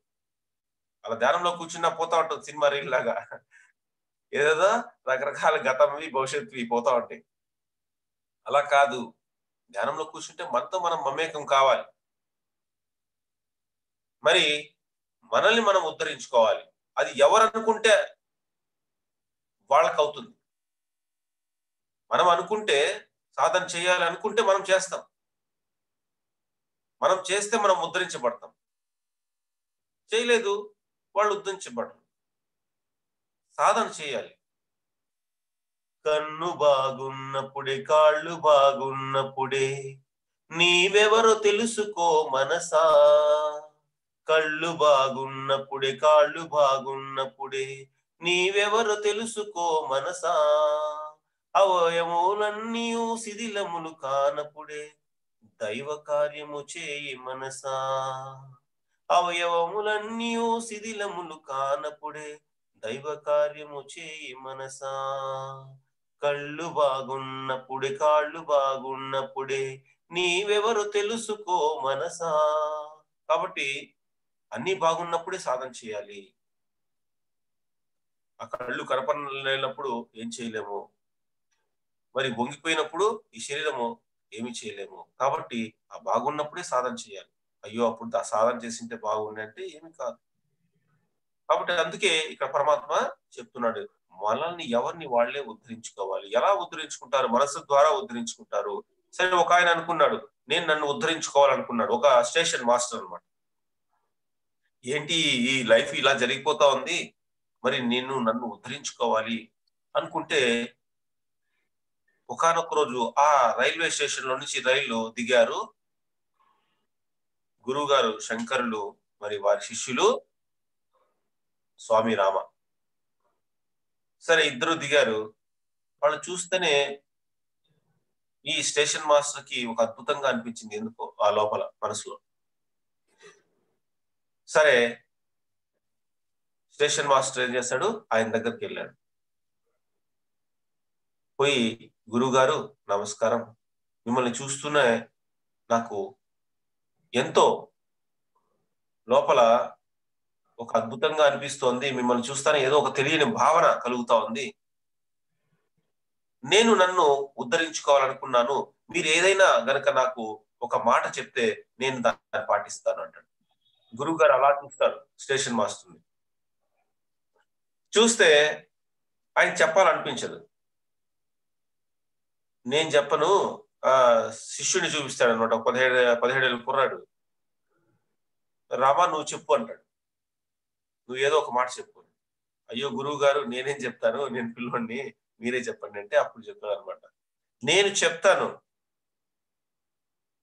Speaker 1: అలా ధ్యానంలో కూర్చున్నా పోతా ఉంటుంది సినిమా రీల్ లాగా. ఏదేదో రకరకాల గతంవి, భవిష్యత్తువి పోతా ఉంటాయి. అలా కాదు. ధ్యానంలో కూర్చుంటే మనతో మనం మమేకం కావాలి. మరి మనల్ని మనం ఉద్ధరించుకోవాలి. అది ఎవరనుకుంటే వాళ్ళకవుతుంది. మనం అనుకుంటే సాధన చేయాలి అనుకుంటే మనం చేస్తాం. మనం చేస్తే మనం ఉద్ధరించబడతాం. చేయలేదు వాళ్ళు ఉద్ధరించబడరు. సాధన చేయాలి. కన్ను బాగున్నప్పుడే కాళ్ళు బాగున్నప్పుడే నీవెవరో తెలుసుకో మనసా. కళ్ళు బాగున్నప్పుడే కాళ్ళు బాగున్నప్పుడే నీవెవరో తెలుసుకో మనసా. అవయములన్నీ శిథిలములు కానప్పుడే దైవ కార్యము చేయి మనసా. అవయవములన్నీ శిథిలములు కానప్పుడే దైవ కార్యము చేయి మనసా. కళ్ళు బాగున్నప్పుడే కాళ్ళు బాగున్నప్పుడే నీవెవరు తెలుసుకో మనసా. కాబట్టి అన్ని బాగున్నప్పుడే సాధన చేయాలి. ఆ కళ్ళు కనపడలేనప్పుడు ఏం చేయలేము. మరి వంగిపోయినప్పుడు ఈ శరీరము ఏమి చేయలేము. కాబట్టి ఆ బాగున్నప్పుడే సాధన చేయాలి. అయ్యో అప్పుడు సాధన చేసింటే బాగుండే అంటే ఏమి కాదు. కాబట్టి అందుకే ఇక్కడ పరమాత్మ చెప్తున్నాడు, మనల్ని ఎవరిని వాళ్ళే ఉద్ధరించుకోవాలి. ఎలా ఉద్ధరించుకుంటారు? మనసు ద్వారా ఉద్ధరించుకుంటారు. సరే, ఒక ఆయన అనుకున్నాడు, నేను నన్ను ఉద్ధరించుకోవాలనుకున్నాడు. ఒక స్టేషన్ మాస్టర్ అనమాట. ఏంటి ఈ లైఫ్ ఇలా జరిగిపోతా ఉంది, మరి నేను నన్ను ఉద్ధరించుకోవాలి అనుకుంటే ఒకానొక రోజు ఆ రైల్వే స్టేషన్ లో నుంచి రైలు దిగారు గురువు గారు శంకరులు, మరి వారి శిష్యులు స్వామి రామ. సరే, ఇద్దరు దిగారు. వాళ్ళు చూస్తేనే ఈ స్టేషన్ మాస్టర్ కి ఒక అద్భుతంగా అనిపించింది ఎందుకో ఆ లోపల మనసులో. సరే, స్టేషన్ మాస్టర్ ఏం చేశాడు, ఆయన దగ్గరికి వెళ్ళాడు. పోయి, గురువు గారు నమస్కారం, మిమ్మల్ని చూస్తూనే నాకు ఎంతో లోపల ఒక అద్భుతంగా అనిపిస్తోంది. మిమ్మల్ని చూస్తానే ఏదో ఒక తెలియని భావన కలుగుతా ఉంది. నేను నన్ను ఉద్ధరించుకోవాలనుకున్నాను. మీరు ఏదైనా గనక నాకు ఒక మాట చెప్తే నేను దాన్ని పాటిస్తాను అంటాడు. గురువు గారు అలా చూస్తారు స్టేషన్ మాస్టర్ని. చూస్తే ఆయన చెప్పాలనిపించదు. నేను చెప్పను, ఆ శిష్యుని చూపిస్తాడు అనమాట. 17 కుర్రాడు. రామా నువ్వు చెప్పు అంటాడు. నువ్వు ఏదో ఒక మాట చెప్పు. అయ్యో గురువు గారు నేనేం చెప్తాను, నేను పిల్లోడిని, మీరే చెప్పండి అంటే అప్పుడు చెప్తాను అనమాట. నేను చెప్తాను,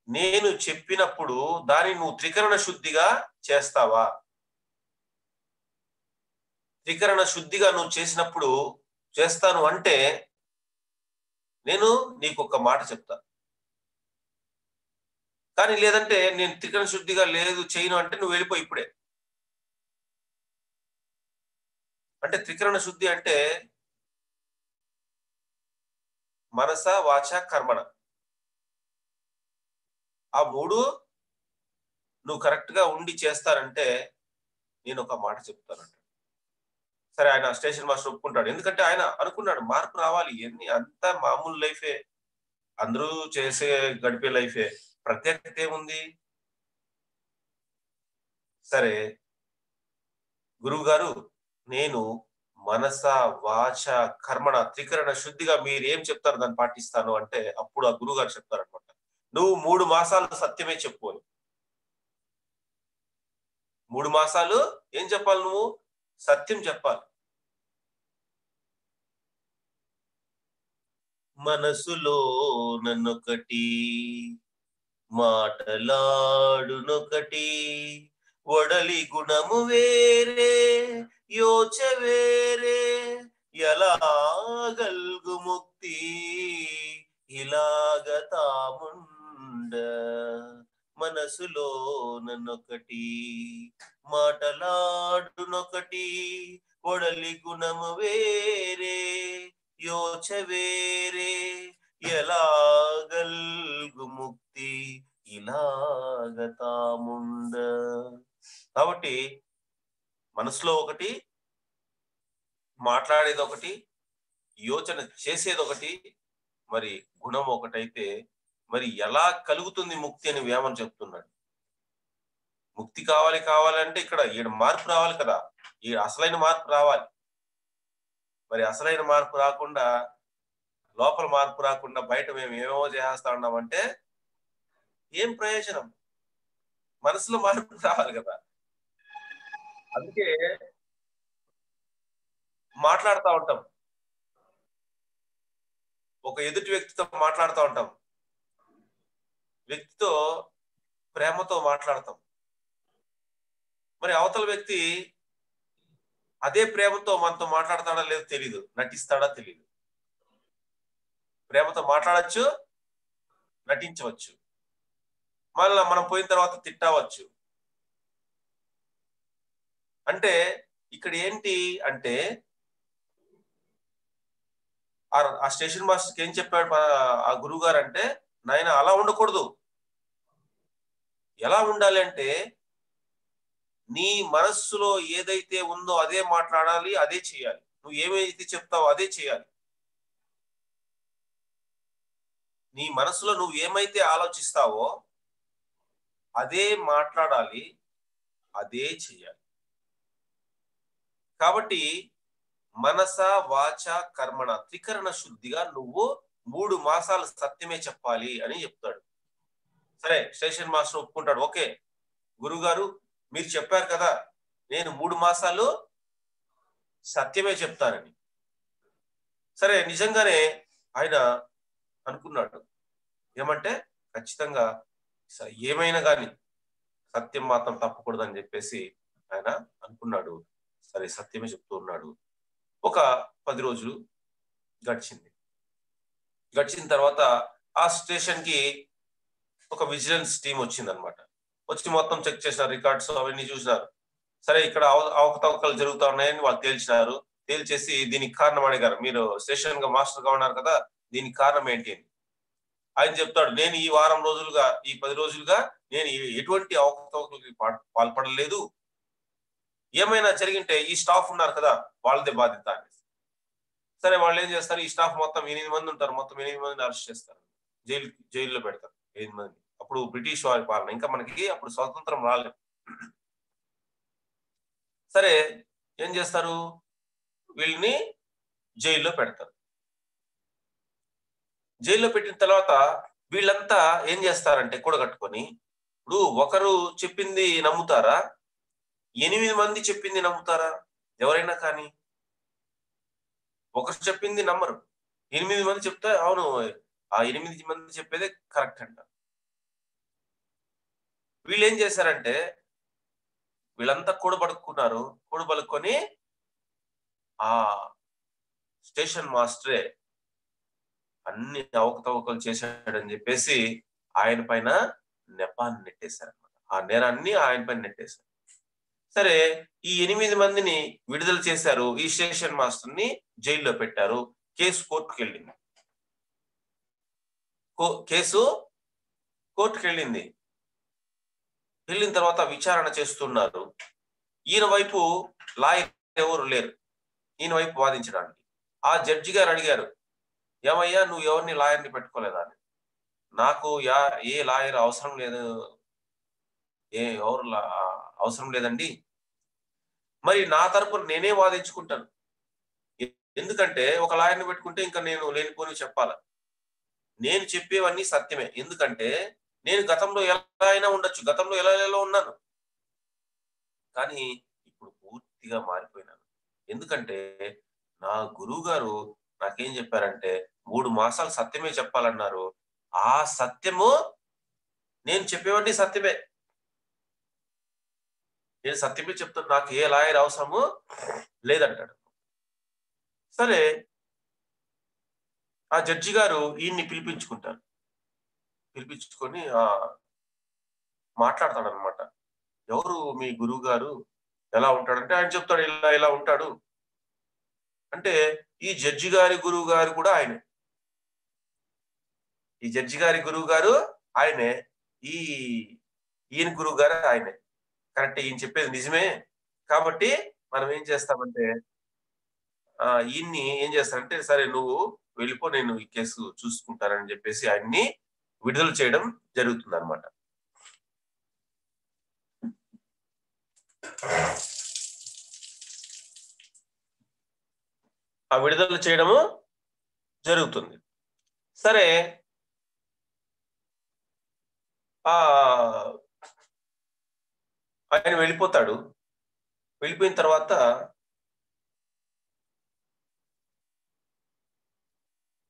Speaker 1: నేను చెప్పినప్పుడు దాన్ని నువ్వు త్రికరణ శుద్ధిగా చేస్తావా? త్రికరణ శుద్ధిగా నువ్వు చేసినప్పుడు చేస్తాను అంటే నేను నీకు ఒక మాట చెప్తా. కానీ లేదంటే నేను త్రికరణ శుద్ధిగా లేదు చేయను అంటే నువ్వు వెళ్ళిపో ఇప్పుడే. అంటే త్రికరణ శుద్ధి అంటే మనస వాచ కర్మణ, ఆ మూడు నువ్వు కరెక్ట్ గా ఉండి చేస్తారంటే నేను ఒక మాట చెప్తానంట. సరే, ఆయన స్టేషన్ మాస్టర్ ఒప్పుకుంటాడు. ఎందుకంటే ఆయన అనుకున్నాడు మార్పు రావాలి, ఎన్ని అంతా మామూలు లైఫే, అందరూ చేసే గడిపే లైఫే, ప్రత్యేకత ఏముంది. సరే, గురువు గారు నేను మనస వాచ కర్మణ త్రికరణ శుద్ధిగా మీరు ఏం చెప్తారు దాన్ని పాటిస్తాను అంటే అప్పుడు ఆ గురువు గారు చెప్తారనమాట, నువ్వు 3 మాసాలు సత్యమే చెప్పు అని. 3 మాసాలు ఏం చెప్పాలి? నువ్వు సత్యం చెప్పాలి. మనసులో నన్నొకటి మాటలాడునొకటి, ఒడలి గుణము వేరే యోచ వేరే, ఎలాగల్గు ముక్తి ఇలాగ తాముండ. మనసులో నన్నొకటి మాటలాడునొకటి, ఒడలి గుణము వేరే యోచ వేరే, ఎలాగల్గు ముక్తి ఇలాగ తాముండ. కాబట్టి మన మనసులో ఒకటి, మాట్లాడేది ఒకటి, యోచన చేసేది ఒకటి, మరి గుణం ఒకటైతే మరి ఎలా కలుగుతుంది ముక్తి అని వేమన చెప్తున్నాడు. ముక్తి కావాలంటే ఇక్కడ ఈడ మార్పు రావాలి కదా, ఈ అసలైన మార్పు రావాలి. మరి అసలైన మార్పు రాకుండా, లోపల మార్పు రాకుండా బయట మేము ఏమేమో చేస్తా ఉన్నామంటే ఏం ప్రయోజనం? మనసులో మార్పు రావాలి కదా. అందుకే మాట్లాడుతూ ఉంటాం, ఒక ఎదుటి వ్యక్తితో మాట్లాడుతూ ఉంటాం, వ్యక్తితో ప్రేమతో మాట్లాడతాం. మరి అవతల వ్యక్తి అదే ప్రేమతో మనతో మాట్లాడతాడా లేదో తెలీదు, నటిస్తాడా తెలీదు. ప్రేమతో మాట్లాడచ్చు, నటించవచ్చు, మళ్ళా మనం పోయిన తర్వాత తిట్టవచ్చు. అంటే ఇక్కడ ఏంటి అంటే ఆ స్టేషన్ మాస్టర్కి ఏం చెప్పాడు ఆ గురువు గారు అంటే, నాయన అలా ఉండకూడదు. ఎలా ఉండాలి అంటే నీ మనస్సులో ఏదైతే ఉందో అదే మాట్లాడాలి, అదే చేయాలి. నువ్వు ఏమైతే చెప్తావో అదే చేయాలి. నీ మనసులో నువ్వు ఏమైతే ఆలోచిస్తావో అదే మాట్లాడాలి, అదే చేయాలి. కాబట్టి మనస వాచ కర్మణ త్రికరణ శుద్ధిగా నువ్వు 3 మాసాలు సత్యమే చెప్పాలి అని చెప్తాడు. సరే, స్టేషన్ మాస్టర్ ఒప్పుకుంటాడు. ఓకే గురుగారు, మీరు చెప్పారు కదా నేను 3 మాసాలు సత్యమే చెప్తానని. సరే, నిజంగానే ఆయన అనుకున్నాడు ఏమంటే ఖచ్చితంగా ఏమైనా కానీ సత్యం మాత్రం తప్పకూడదని చెప్పేసి ఆయన అనుకున్నాడు. సరే, సత్యమే చెప్తూ ఉన్నాడు. ఒక 10 రోజులు గడిచింది. గడిచిన తర్వాత ఆ స్టేషన్ కి ఒక విజిలెన్స్ టీం వచ్చిందనమాట. వచ్చి మొత్తం చెక్ చేసినారు, రికార్డ్స్ అవన్నీ చూసినారు. సరే, ఇక్కడ అవకతవకలు జరుగుతా ఉన్నాయని వాళ్ళు తేల్చినారు. తేల్చేసి దీనికి కారణం అడిగారు, మీరు స్టేషన్ గా మాస్టర్ గా ఉన్నారు కదా, దీనికి కారణం ఏంటి అని. ఆయన చెప్తాడు, నేను ఈ వారం రోజులుగా, ఈ 10 రోజులుగా నేను ఎటువంటి అవకతవకలకి పాల్పడలేదు. ఏమైనా జరిగింటే ఈ స్టాఫ్ ఉన్నారు కదా వాళ్ళదే బాధ్యత అని. సరే, వాళ్ళు ఏం చేస్తారు, ఈ స్టాఫ్ మొత్తం 8 మంది ఉంటారు, మొత్తం 8 మందిని అరెస్ట్ చేస్తారు, జైల్లో పెడతారు 8 మంది. అప్పుడు బ్రిటిష్ వారి పాలన, ఇంకా మనకి అప్పుడు స్వతంత్రం రాలేదు. సరే, ఏం చేస్తారు, వీళ్ళని జైల్లో పెడతారు. జైల్లో పెట్టిన తర్వాత వీళ్ళంతా ఏం చేస్తారంటే కూడగట్టుకొని, ఇప్పుడు ఒకరు చెప్పింది నమ్ముతారా, 8 మంది చెప్పింది నమ్ముతారా? ఎవరైనా కానీ ఒకరు చెప్పింది నమ్మరు. 8 మంది చెప్తే అవును, ఆ 8 మంది చెప్పేదే కరెక్ట్ అంట. వీళ్ళు ఏం చేశారంటే వీళ్ళంతా కూడబడుకున్నారు. కూడబలుకొని ఆ స్టేషన్ మాస్టరే అన్ని అవకతవకలు చేశాడని చెప్పేసి ఆయన పైన నెపాన్ని నెట్టేశారనమాట. ఆ నేరాన్ని ఆయన పైన నెట్టేశారు. సరే, ఈ 8 మందిని విడుదల చేశారు, ఈ స్టేషన్ మాస్టర్ ని జైల్లో పెట్టారు. కేసు కోర్టుకు వెళ్ళింది. కేసు కోర్టుకు వెళ్ళింది. వెళ్ళిన తర్వాత విచారణ చేస్తున్నారు. ఈయన వైపు లాయర్ ఎవరు లేరు ఈయన వైపు వాదించడానికి. ఆ జడ్జి గారు అడిగారు, ఏమయ్యా నువ్వు ఎవరిని లాయర్ని పెట్టుకోలేదా అని. నాకు ఏ లాయర్ అవసరం లేదు, ఎవరు అవసరం లేదండి, మరి నా తరపున నేనే వాదించుకుంటాను. ఎందుకంటే ఒక లాయర్ని పెట్టుకుంటే ఇంకా నేను లేనిపోని చెప్పాలి. నేను చెప్పేవన్నీ సత్యమే. ఎందుకంటే నేను గతంలో ఎలా అయినా ఉండొచ్చు, గతంలో ఎలా ఉన్నాను, కానీ ఇప్పుడు పూర్తిగా మారిపోయినాను. ఎందుకంటే నా గురువు గారు నాకేం చెప్పారంటే 3 మాసాలు సత్యమే చెప్పాలన్నారు. ఆ సత్యము నేను చెప్పేవన్నీ సత్యమే, నేను సత్యమే చెప్తాను, నాకు ఏ లాయర్ అవసరము లేదంటాడు. సరే, ఆ జడ్జి గారు ఈయన్ని పిలిపించుకుంటారు. పిలిపించుకొని మాట్లాడతాడనమాట. ఎవరు మీ గురువు గారు, ఎలా ఉంటాడంటే ఆయన చెప్తాడు, ఇలా ఉంటాడు అంటే. ఈ జడ్జి గారి గురువు గారు కూడా ఆయనే. ఈ జడ్జి గారి గురువు గారు ఆయనే, ఈయన గురువు గారు ఆయనే. కరెక్ట్, ఈయన చెప్పేది నిజమే కాబట్టి మనం ఏం చేస్తామంటే ఈయన్ని ఏం చేస్తారంటే, సరే నువ్వు వెళ్ళిపో, నేను ఈ కేసు చూసుకుంటానని చెప్పేసి ఆయన్ని విడుదల చేయడం జరుగుతుందన్నమాట. ఆ విడుదల చేయడము జరుగుతుంది. సరే ఆ ఆయన వెళ్ళిపోతాడు. వెళ్ళిపోయిన తర్వాత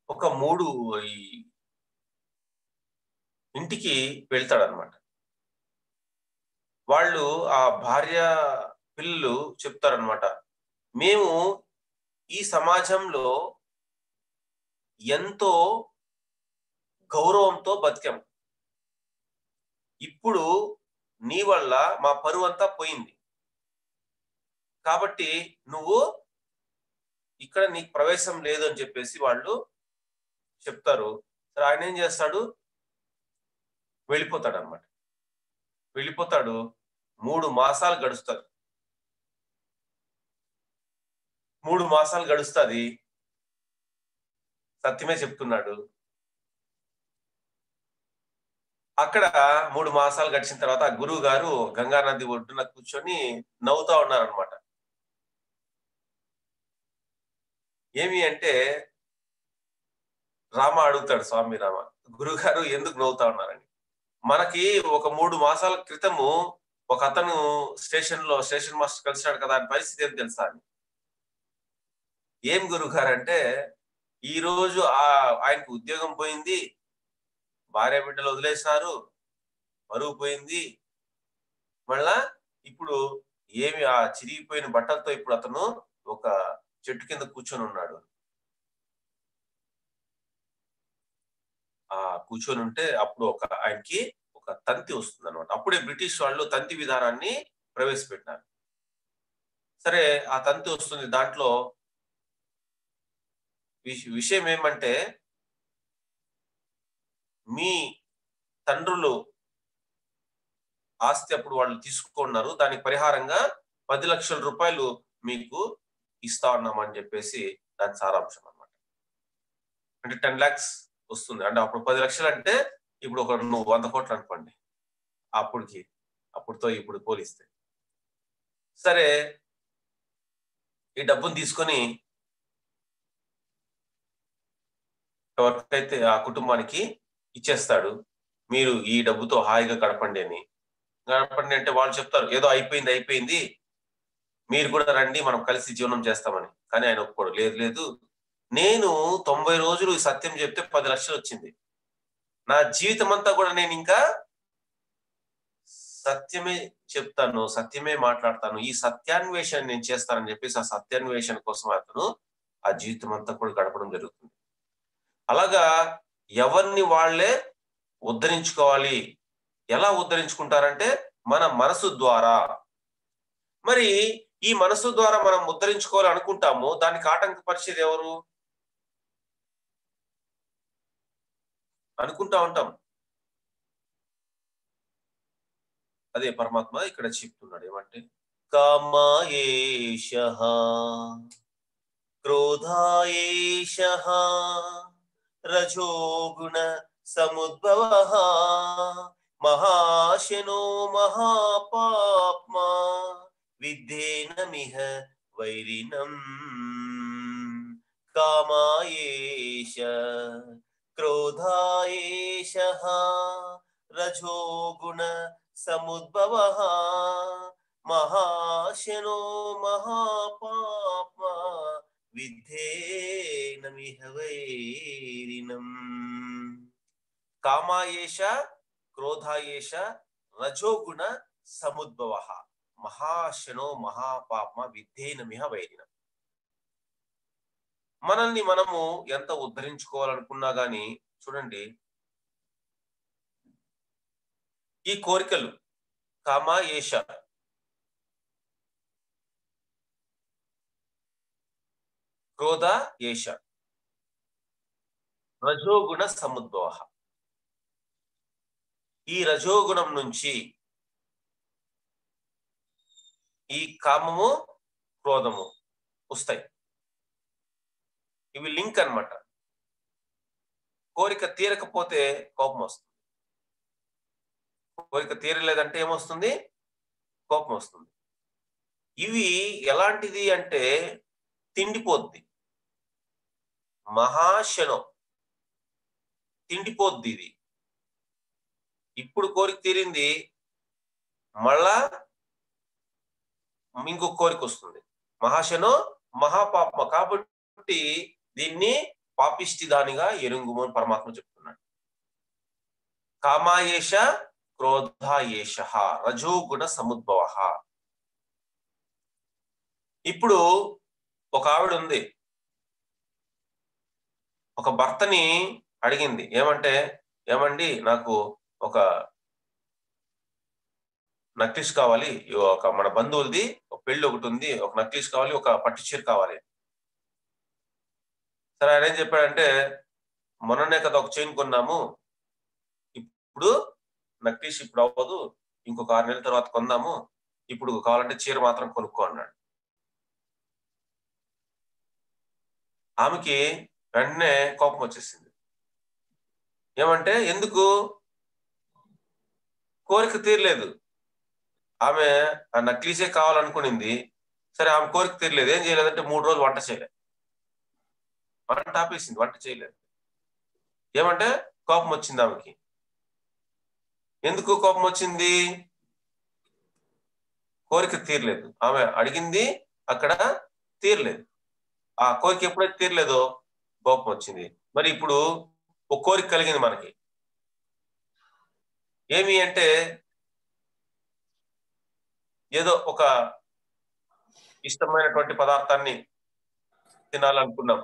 Speaker 1: ఒక 3 ఈ ఇంటికి వెళ్తాడన్నమాట. వాళ్ళు ఆ భార్య, పిల్లలు చెప్తారన్నమాట. మేము ఈ సమాజంలో ఎంతో గౌరవంతో బతికాం. ఇప్పుడు నీ వల్ల మా పరువంతా పోయింది. కాబట్టి నువ్వు ఇక్కడ నీకు ప్రవేశం లేదు అని చెప్పేసి వాళ్ళు చెప్తారు. సరే ఆయనేం చేస్తాడు? వెళ్ళిపోతాడన్నమాట. వెళ్ళిపోతాడు. 3 మాసాలు గడుస్తది. 3 మాసాలు గడుస్తది. సత్యమే చెప్తున్నాడు. అక్కడ 3 మాసాలు గడిచిన తర్వాత ఆ గురువు గారు గంగా నది ఒడ్డున కూర్చొని నవ్వుతా ఉన్నారన్నమాట. ఏమి అంటే రామ అడుగుతాడు, స్వామి రామ, గురువుగారు ఎందుకు నవ్వుతా ఉన్నారని. మనకి ఒక 3 మాసాల క్రితము ఒకతను స్టేషన్ మాస్టర్ కలిసాడు కదా! ఆయన పరిస్థితి ఏం తెలుసా అని. ఏం గురువుగారంటే, ఈరోజు ఆయనకు ఉద్యోగం పోయింది, భార్య బిడ్డలు వదిలేసినారు, పరువు పోయింది. మళ్ళా ఇప్పుడు ఏమి ఆ చిరిగిపోయిన బట్టలతో ఇప్పుడు అతను ఒక చెట్టు కింద కూర్చొని ఉన్నాడు. కూర్చొని ఉంటే అప్పుడు ఆయనకి ఒక తంతి వస్తుందన్నమాట. అప్పుడే బ్రిటిష్ వాళ్ళు తంతి విధానాన్ని ప్రవేశపెట్టినారు. సరే ఆ తంతి వస్తుంది. దాంట్లో విషయం ఏమంటే, మీ తండ్రులు ఆస్తి అప్పుడు వాళ్ళు తీసుకున్నారు. దానికి పరిహారంగా 10 లక్షల రూపాయలు మీకు ఇస్తా ఉన్నామని చెప్పేసి దాని సారాంశం అన్నమాట. అంటే 10 లాక్స్ వస్తుంది. అంటే అప్పుడు 10 లక్షలు అంటే ఇప్పుడు నువ్వు 100 కోట్లు అనుకోండి. అప్పుడుతో ఇప్పుడు పోలిస్తే. సరే ఈ డబ్బును తీసుకొని ఎవరికైతే ఆ కుటుంబానికి ఇచ్చేస్తాడు. మీరు ఈ డబ్బుతో హాయిగా గడపండి అని. గడపండి అంటే వాళ్ళు చెప్తారు, ఏదో అయిపోయింది, మీరు కూడా రండి, మనం కలిసి జీవనం చేస్తామని. కానీ ఆయన ఒప్పుకోడు. లేదు లేదు, నేను 90 రోజులు ఈ సత్యం చెప్తే 10 లక్షలు వచ్చింది. నా జీవితం అంతా కూడా నేను ఇంకా సత్యమే చెప్తాను, సత్యమే మాట్లాడతాను, ఈ సత్యాన్వేషణ నేను చేస్తానని చెప్పేసి ఆ సత్యాన్వేషణ కోసం అతను ఆ జీవితం అంతా కూడా గడపడం జరుగుతుంది. అలాగా ఎవరిని వాళ్ళే ఉద్ధరించుకోవాలి. ఎలా ఉద్ధరించుకుంటారంటే మన మనసు ద్వారా. మరి ఈ మనసు ద్వారా మనం ఉద్ధరించుకోవాలి అనుకుంటాము. దానికి ఆటంకపరిచేది ఎవరు? అనుకుంటా ఉంటాం. అదే పరమాత్మ ఇక్కడ చెప్తున్నాడు ఏమంటే, కామాయేషః క్రోధాయేషః రజోగుణ సముద్భవః మహాశనో మహాపాప్మా విద్ధేనమిహ వైరిణం. కామాయేష క్రోధాయేషః రజోగుణ సముద్భవః మహాశనో మహాపాప్మా విద్ధేనమిహ వైరిణం. కామాయేష క్రోధాయేష రజోగుణ సముద్భవః మహాశనో మహాపాప్మా విద్ధేనమిహ వైరిణం. మనల్ని మనము ఎంత ఉద్ధరించుకోవాలనుకున్నా గాని చూడండి, ఈ కోరికలు కామాయేష, క్రోధ ఏష, రజోగుణ సముద్భవ. ఈ రజోగుణం నుంచి ఈ కామము క్రోధము వస్తాయి. ఇవి లింక్ అన్నమాట. కోరిక తీరకపోతే కోపం వస్తుంది. కోరిక తీరలేదంటే ఏమొస్తుంది? కోపం వస్తుంది. ఇవి ఎలాంటిది అంటే తిండిపోద్ది, మహాశనం, తిండిపోద్ది ఇది. ఇప్పుడు కోరిక తీరింది, మళ్ళా ఇంకొక కోరిక వస్తుంది. మహాశనో మహాపాప. కాబట్టి దీన్ని పాపిష్టి దానిగా ఎరుంగుము అని పరమాత్మ చెప్తున్నాడు. కామాయేష క్రోధాయేష రజోగుణ సముద్భవ. ఇప్పుడు ఒక ఆవిడ ఉంది, ఒక భర్తని అడిగింది ఏమంటే, ఏమండి నాకు ఒక నక్లీస్ కావాలి, ఒక మన బంధువులది ఒక పెళ్లి ఒకటి ఉంది, ఒక నక్లీస్ కావాలి, ఒక పట్టు చీర కావాలి. సరే ఆయన ఏం చెప్పాడంటే, మొన్ననే కదా ఒక చైన్ కొన్నాము, ఇప్పుడు నక్లీస్ ఇప్పుడు అవ్వదు, ఇంకొక 6 నెలల తర్వాత కొందాము, ఇప్పుడు కావాలంటే చీర మాత్రం కొనుక్కో అన్నాడు. ఆమెకి వెంటనే కోపం వచ్చేసింది. ఏమంటే ఎందుకు? కోరిక తీరలేదు. ఆమె ఆ నక్లీసే కావాలనుకునింది. సరే ఆమె కోరిక తీరలేదు. ఏం చేయలేదంటే 3 రోజులు వంట చేయలేదు. వంట ఆపేసింది, వంట చేయలేదు. ఏమంటే కోపం వచ్చింది ఆమెకి. ఎందుకు కోపం వచ్చింది? కోరిక తీరలేదు. ఆమె అడిగింది అక్కడ తీరలేదు. ఆ కోరిక ఎప్పుడైతే తీరలేదో కోపం వచ్చింది. మరి ఇప్పుడు ఒక కోరిక కలిగింది మనకి. ఏమి అంటే ఏదో ఒక ఇష్టమైనటువంటి పదార్థాన్ని తినాలనుకున్నాం.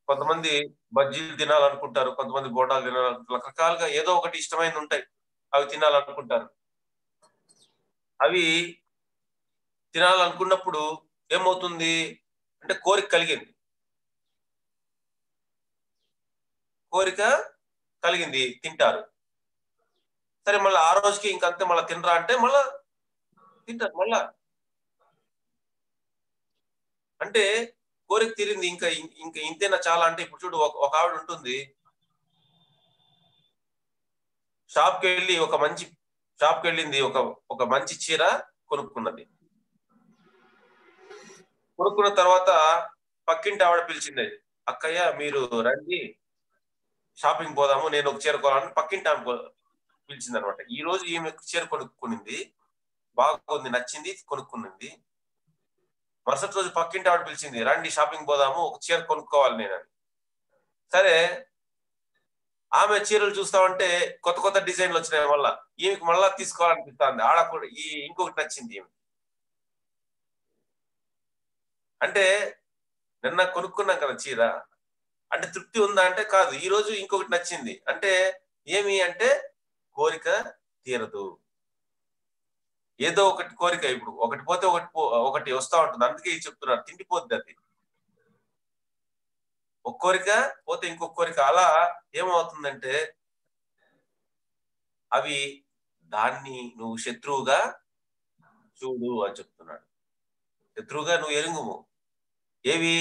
Speaker 1: కొంతమంది బజ్జీలు తినాలనుకుంటారు, కొంతమంది బోండాలు తినాలనుకుంటారు. రకరకాలుగా ఏదో ఒకటి ఇష్టమైనవి ఉంటాయి, అవి తినాలనుకుంటారు. అవి తినాలనుకున్నప్పుడు ఏమవుతుంది అంటే కోరిక కలిగింది. కోరిక కలిగింది, తింటారు. సరే మళ్ళీ ఆ రోజుకి ఇంకంతే, మళ్ళీ తినరా అంటే మళ్ళా తింటారు. మళ్ళా అంటే కోరిక తీరింది, ఇంకా ఇంకా ఇంతేనా చాలా అంటే, ఇప్పుడు చూడు ఒక ఆవిడ ఉంటుంది, షాప్కి వెళ్ళి షాప్కి వెళ్ళింది, ఒక మంచి చీర కొనుక్కున్నది. కొనుక్కున్న తర్వాత పక్కింటి ఆవిడ పిలిచింది, అక్కయ్య మీరు రండి షాపింగ్ పోదాము, నేను ఒక చీర కొనాలని పక్కింటి ఆమె పిలిచింది అనమాట. ఈ రోజు ఈమె చీర కొనుక్కునింది, బాగుంది, నచ్చింది, కొనుక్కునింది. మరుసటి రోజు పక్కింటి ఆవిడ పిలిచింది, రండి షాపింగ్ పోదాము, ఒక చీర కొనుక్కోవాలి నేనని. సరే ఆమె చీరలు చూస్తామంటే కొత్త కొత్త డిజైన్లు వచ్చినాయి, వల్ల ఈమెకి మళ్ళా తీసుకోవాలనిపిస్తుంది. ఆడ కూడా ఇంకొకటి నచ్చింది ఈమె. అంటే నిన్న కొనుక్కున్నాం కదా చీర, అంటే తృప్తి ఉందా అంటే కాదు, ఈ రోజు ఇంకొకటి నచ్చింది. అంటే ఏమి అంటే కోరిక తీరదు. ఏదో ఒకటి కోరిక, ఇప్పుడు ఒకటి పోతే ఒకటి వస్తా ఉంటుంది. అందుకే చెప్తున్నారు తిండిపోద్ది అది. ఒక కోరిక పోతే ఇంకొక కోరిక, అలా ఏమవుతుందంటే అవి దాన్ని నువ్వు శత్రువుగా చూడు అని చెప్తున్నాడు. శత్రువుగా నువ్వు ఎరుంగుము. ఏవి?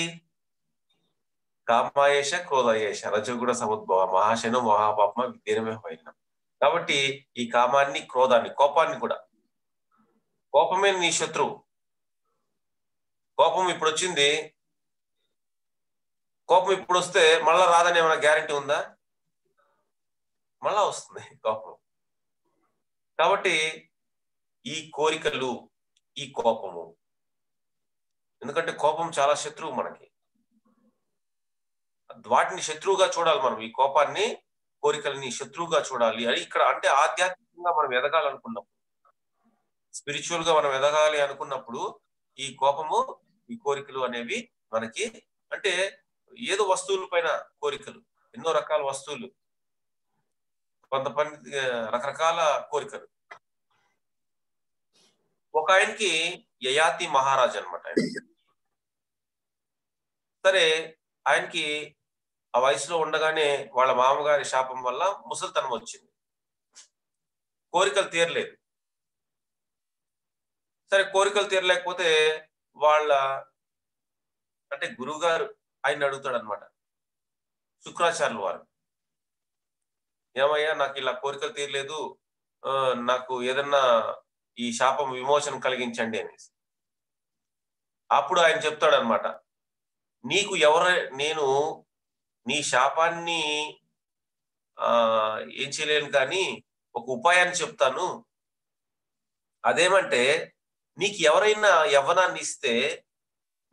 Speaker 1: కామాయేష క్రోధాయేష రజోగుణ సముద్భవ మహాశను మహాపాపమ విద్యనమే పోయిన. కాబట్టి ఈ కామాన్ని, క్రోధాన్ని, కోపాన్ని కూడా, కోపమే నీ శత్రువు. కోపం ఇప్పుడు వచ్చింది, కోపం ఇప్పుడు వస్తే మళ్ళా రాదని ఏమైనా గ్యారంటీ ఉందా? మళ్ళా వస్తుంది కోపం. కాబట్టి ఈ కోరికలు, ఈ కోపము, ఎందుకంటే కోపం చాలా శత్రువు మనకి, వాటిని శత్రువుగా చూడాలి మనం. ఈ కోపాన్ని, కోరికల్ని శత్రువుగా చూడాలి అని ఇక్కడ. అంటే ఆధ్యాత్మికంగా మనం ఎదగాలనుకున్నప్పుడు, స్పిరిచువల్ గా మనం ఎదగాలి అనుకున్నప్పుడు ఈ కోపము, ఈ కోరికలు అనేవి మనకి, అంటే ఏదో వస్తువుల పైన కోరికలు, ఎన్నో రకాల వస్తువులు, కొంతమంది రకరకాల కోరికలు. ఒక ఆయనకి యయాతి మహారాజ్ అనమాట ఆయన. సరే ఆయనకి ఆ వయసులో ఉండగానే వాళ్ళ మామగారి శాపం వల్ల ముసలితనం వచ్చింది, కోరికలు తీరలేదు. సరే కోరికలు తీరలేకపోతే వాళ్ళ అంటే గురువు గారు ఆయన అడుగుతాడు అనమాట, శుక్రాచార్యుల వారు. ఏమయ్యా నాకు ఇలా కోరికలు తీరలేదు, నాకు ఏదన్నా ఈ శాపం విమోచన కలిగించండి అనేసి. అప్పుడు ఆయన చెప్తాడనమాట, నీకు నేను నీ శాపాన్ని ఏం చేయలేను కానీ ఒక ఉపాయాన్ని చెప్తాను. అదేమంటే, నీకు ఎవరైనా యవ్వనాన్ని ఇస్తే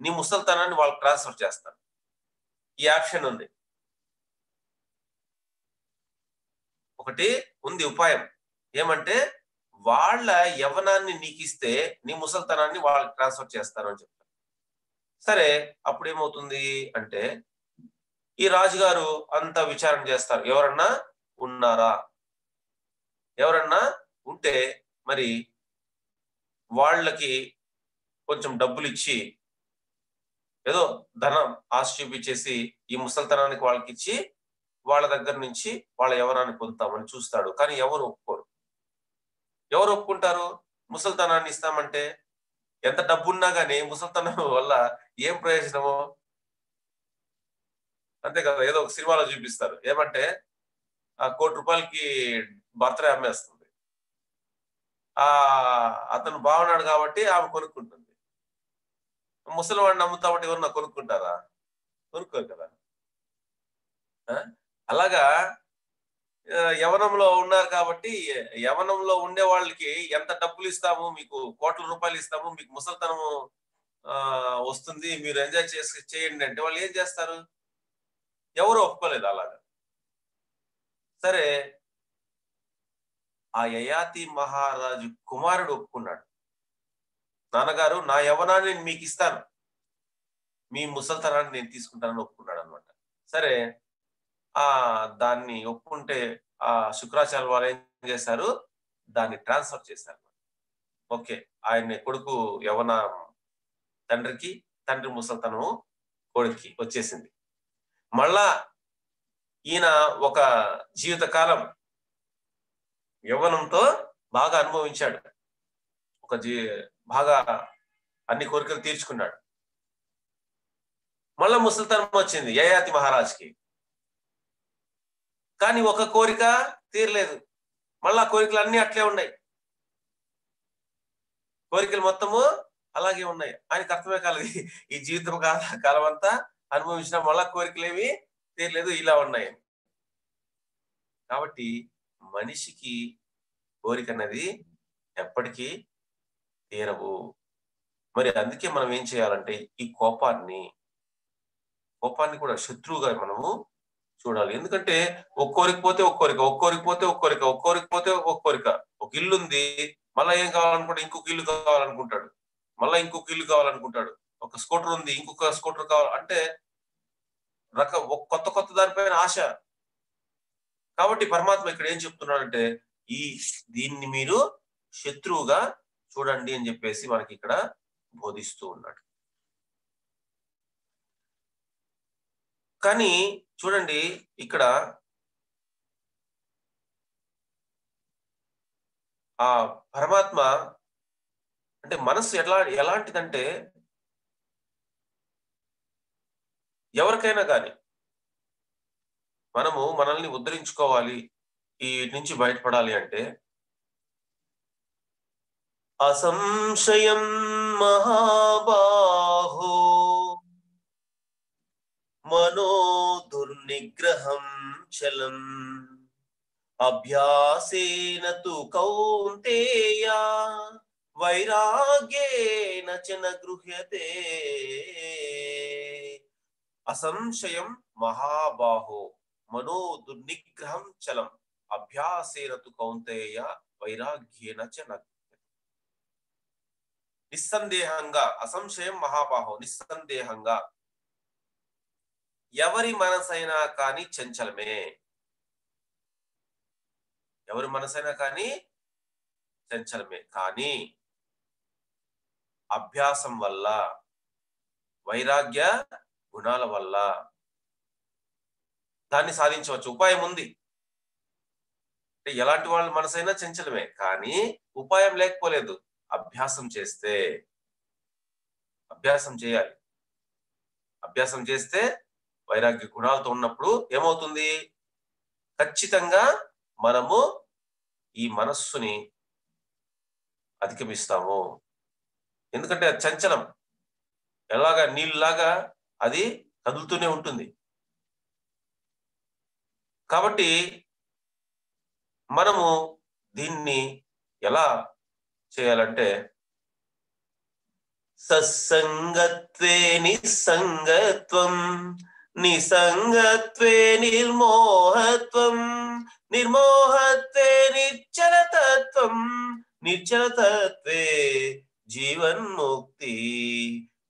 Speaker 1: నీ ముసలితనాన్ని వాళ్ళకి ట్రాన్స్ఫర్ చేస్తాను. ఈ ఆప్షన్ ఉంది. ఒకటి ఉంది ఉపాయం. ఏమంటే, వాళ్ళ యవ్వనాన్ని నీకిస్తే నీ ముసలితనాన్ని వాళ్ళకి ట్రాన్స్ఫర్ చేస్తాను అని చెప్తాను. సరే అప్పుడేమవుతుంది అంటే, ఈ రాజుగారు అంతా విచారణ చేస్తారు. ఎవరన్నా ఉన్నారా? ఎవరన్నా ఉంటే మరి వాళ్ళకి కొంచెం డబ్బులిచ్చి, ఏదో ధనం ఆశ చూపించేసి ఈ ముసలితనానికి వాళ్ళకిచ్చి వాళ్ళ దగ్గర నుంచి వాళ్ళ యవ్వనాన్ని పొందుతామని చూస్తాడు. కానీ ఎవరు ఒప్పుకోరు. ఎవరు ఒప్పుకుంటారు? ముసలితనాన్ని ఇస్తామంటే ఎంత డబ్బున్నా గానీ ముసలితనం వల్ల ఏం ప్రయోజనము? అంతే కదా! ఏదో ఒక సినిమాలో చూపిస్తారు. ఏమంటే, ఆ ₹1,00,00,000కి బర్త్‌డే అమ్మేస్తుంది. అతను బాగున్నాడు కాబట్టి ఆమె కొనుక్కుంటుంది. ముసలివాడిని నమ్ముతామంటే ఎవరన్నా కొనుక్కుంటారా? కొనుక్కోరు కదా! ఆ! అలాగా యవ్వనంలో ఉన్నారు కాబట్టి, యవ్వనంలో ఉండే వాళ్ళకి ఎంత డబ్బులిస్తాము, మీకు కోట్ల రూపాయలిస్తాము, మీకు ముసలితనము వస్తుంది, మీరు ఎంజాయ్ చేయండి అంటే వాళ్ళు ఏం చేస్తారు? ఎవరు ఒప్పుకోలేదు అలాగా. సరే ఆ యయాతి మహారాజు కుమారుడు ఒప్పుకున్నాడు. నాన్నగారు నా యవ్వనాన్ని మీకిస్తాను. మీ ముసలితనాన్ని నేను తీసుకుంటానని ఒప్పుకున్నాడనమాట. సరే దాన్ని ఒప్పుకుంటే శుక్రాచార్యుల వారు ఏం చేశారు? దాన్ని ట్రాన్స్‌ఫర్ చేశారు. ఓకే. ఆయన కొడుకు యవ్వన తండ్రికి, తండ్రి ముసలితనము కొడుక్కి వచ్చేసింది. మళ్ళా ఈయన ఒక జీవితకాలం యవ్వనంతో బాగా అనుభవించాడు. ఒక బాగా అన్ని కోరికలు తీర్చుకున్నాడు. మళ్ళా ముసలితనం వచ్చింది యయాతి మహారాజుకి. కానీ ఒక కోరిక తీరలేదు. మళ్ళా కోరికలు అన్ని అట్లే ఉన్నాయి. కోరికలు మొత్తము అలాగే ఉన్నాయి. ఆయనకు అర్థమే కాలేదు. ఈ జీవితం కాలం అంతా అనుభవించిన మళ్ళా కోరికలేమి తీరలేదు, ఇలా ఉన్నాయి. కాబట్టి మనిషికి కోరిక అన్నది ఎప్పటికీ తీరవు. మరి అందుకే మనం ఏం చేయాలంటే ఈ కోపాన్ని కూడా శత్రువుగా మనము చూడాలి. ఎందుకంటే ఒక కోరిక పోతే ఒక కోరిక, ఒక కోరిక పోతే ఒక కోరిక, ఒక కోరిక పోతే ఒక కోరిక. ఒక ఇల్లు ఉంది, మళ్ళా ఏం కావాలనుకుంటే ఇంకొక ఇల్లు కావాలనుకుంటాడు. మళ్ళా ఇంకొక ఇల్లు కావాలనుకుంటాడు. ఒక స్కూటర్ ఉంది, ఇంకొక స్కూటర్ కావాలి అంటే కొత్త కొత్త దానిపైన ఆశ. కాబట్టి పరమాత్మ ఇక్కడ ఏం చెప్తున్నాడంటే, దీన్ని మీరు శత్రువుగా చూడండి అని చెప్పేసి మనకి ఇక్కడ బోధిస్తూ ఉన్నాడు. కానీ చూడండి ఇక్కడ ఆ పరమాత్మ అంటే మనస్సు ఎలాంటిదంటే, ఎవరికైనా కానీ మనము మనల్ని ఉద్ధరించుకోవాలి, ఈ నుంచి బయటపడాలి అంటే అసంశయం మహాబాహో మనో దుర్నిగ్రహం చలం అభ్యాసేన తు కౌంతేయ వైరాగ్యేన చ న గృహ్యతే. అసంశయం మహాబాహో మనో దుర్నిగ్రహం చలం అభ్యాసేన తు కౌంతేయ వైరాగ్యేన చ న. నిస్సందేహంగా, అసంశయం మహాబాహో నిస్సందేహంగా ఎవరి మనసైనా కానీ చంచలమే. ఎవరి మనసైనా కానీ చంచలమే. కానీ అభ్యాసం వల్ల, వైరాగ్య గుణాల వల్ల దాన్ని సాధించవచ్చు. ఉపాయం ఉంది. ఎలాంటి వాళ్ళ మనసైనా చంచలమే, కానీ ఉపాయం లేకపోలేదు. అభ్యాసం చేస్తే, అభ్యాసం చేయాలి. అభ్యాసం చేస్తే వైరాగ్య గుణాలతో ఉన్నప్పుడు ఏమవుతుంది? ఖచ్చితంగా మనము ఈ మనస్సుని అధిగమిస్తాము. ఎందుకంటే అది చంచలం. ఎలాగా నీళ్ళలాగా అది కదులుతూనే ఉంటుంది. కాబట్టి మనము దీన్ని ఎలా చేయాలంటే, సత్సంగత్వే నిస్సంగత్వం, నిసంగత్వే నిర్మోహత్వం, నిర్మోహత్వే నిశ్చలతత్వం, నిశ్చలతత్వే జీవన్ముక్తి.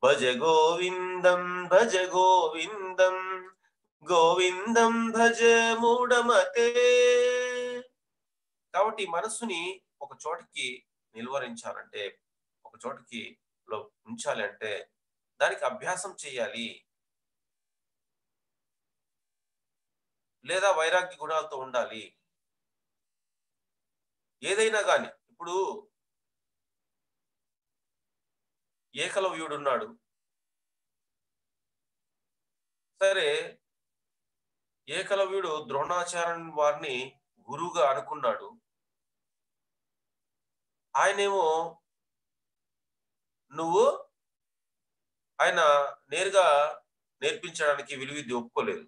Speaker 1: భజ గోవిందం భజ గోవిందం, గోవిందం భజ మూఢమతే. కాబట్టి మనస్సుని ఒక చోటికి నిలువరించాలంటే, ఒక చోటికి ఉంచాలి అంటే దానికి అభ్యాసం చేయాలి. లేదా వైరాగ్య గుణాలతో ఉండాలి. ఏదైనా గాని, ఇప్పుడు ఏకలవ్యుడు ఉన్నాడు. సరే, ఏకలవ్యుడు ద్రోణాచార్యుని వారిని గురువుగా అనుకున్నాడు. ఆయనేమో ఆయన నేరుగా నేర్పించడానికి విలువిద్య ఒప్పుకోలేదు.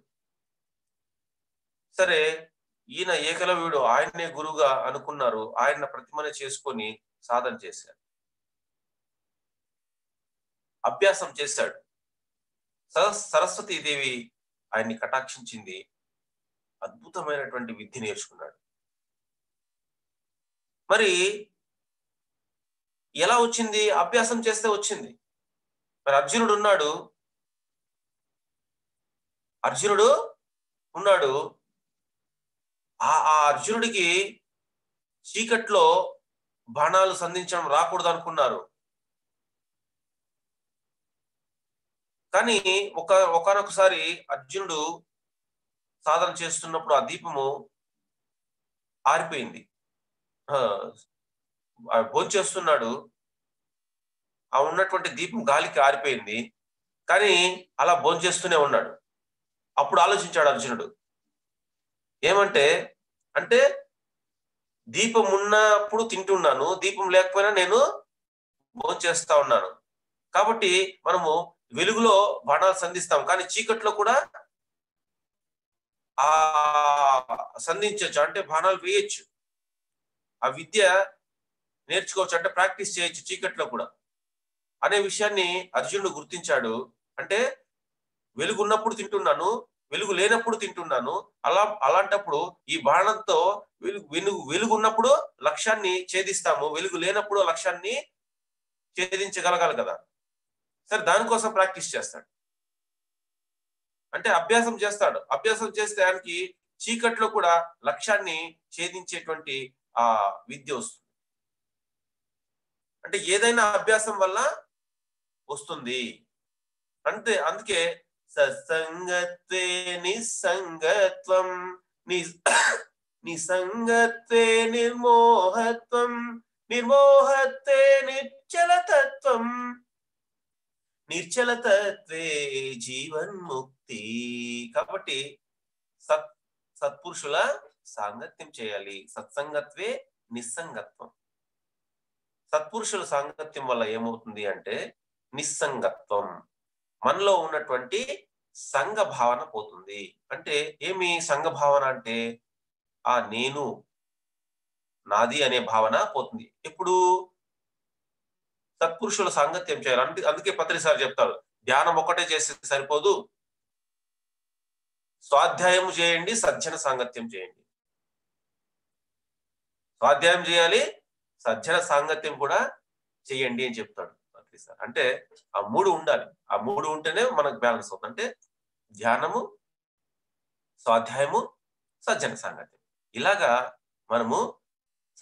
Speaker 1: సరే, ఈయన ఏకలవ్యుడు ఆయన్నే గురువుగా అనుకున్నారు. ఆయన ప్రతిమని చేసుకొని సాధన చేశాడు, అభ్యాసం చేశాడు. సరస్వతీదేవి ఆయన్ని కటాక్షించింది. అద్భుతమైనటువంటి విద్య నేర్చుకున్నాడు. మరి ఎలా వచ్చింది? అభ్యాసం చేస్తే వచ్చింది. మరి అర్జునుడు ఉన్నాడు. ఆ అర్జునుడికి చీకట్లో బాణాలు సంధించడం రాకూడదు అనుకున్నారు. కానీ ఒకనొకసారి అర్జునుడు సాధన చేస్తున్నప్పుడు ఆ దీపము ఆరిపోయింది. భోంచేస్తున్నాడు, ఆ ఉన్నటువంటి దీపం గాలికి ఆరిపోయింది. కానీ అలా భోంచేస్తూనే ఉన్నాడు. అప్పుడు ఆలోచించాడు అర్జునుడు. అంటే దీపం ఉన్నప్పుడు తింటున్నాను, దీపం లేకపోయినా నేను భోంచేస్తా ఉన్నాను. కాబట్టి మనము వెలుగులో బాణాలు సంధిస్తాం, కానీ చీకట్లో కూడా ఆ సంధించవచ్చు, అంటే బాణాలు వేయచ్చు. ఆ విద్య నేర్చుకోవచ్చు, అంటే ప్రాక్టీస్ చేయొచ్చు చీకట్లో కూడా అనే విషయాన్ని అర్జునుడు గుర్తించాడు. అంటే వెలుగు ఉన్నప్పుడు తింటున్నాను, వెలుగు లేనప్పుడు తింటున్నాను. అలాంటప్పుడు ఈ బాణంతో వెలుగు ఉన్నప్పుడు లక్ష్యాన్ని ఛేదిస్తాము, వెలుగు లేనప్పుడు లక్ష్యాన్ని ఛేదించగలగాలి కదా. సరే, దానికోసం ప్రాక్టీస్ చేస్తాడు. అంటే అభ్యాసం చేస్తాడు. అభ్యాసం చేస్తే ఆయనకి చీకట్లో కూడా లక్ష్యాన్ని ఛేదించేటువంటి ఆ విద్య వస్తుంది. అంటే ఏదైనా అభ్యాసం వల్ల వస్తుంది. అందుకే సత్సంగత్వే నిస్సంగత్వం, నిసంగత్వే నిర్మోహత్వం, నిర్మోహత్వే నిశ్చలతత్వం, నిశ్చలతత్వే జీవన్ముక్తి. కాబట్టి సత్పురుషుల సాంగత్యం చేయాలి. సత్సంగత్వే నిస్సంగత్వం. సత్పురుషుల సాంగత్యం వల్ల ఏమవుతుంది అంటే నిస్సంగత్వం. మనలో ఉన్నటువంటి సంఘ భావన పోతుంది. అంటే ఏమి సంఘ భావన అంటే నేను నాది అనే భావన పోతుంది. ఇప్పుడు సత్పురుషుల సాంగత్యం చేయాలి. అందుకే పత్రిసారి చెప్తారు, ధ్యానం ఒకటే చేస్తే సరిపోదు, స్వాధ్యాయం చేయండి, సజ్జన సాంగత్యం చేయండి. స్వాధ్యాయం చేయాలి, సజ్జన సాంగత్యం కూడా చేయండి అని చెప్తాడు పత్రిసారి. అంటే ఆ మూడు ఉండాలి. ఆ మూడు ఉంటేనే మనకు బ్యాలెన్స్ అవుతుంది. అంటే ధ్యానము, స్వాధ్యాయము, సజ్జన సాంగత్యం. ఇలాగా మనము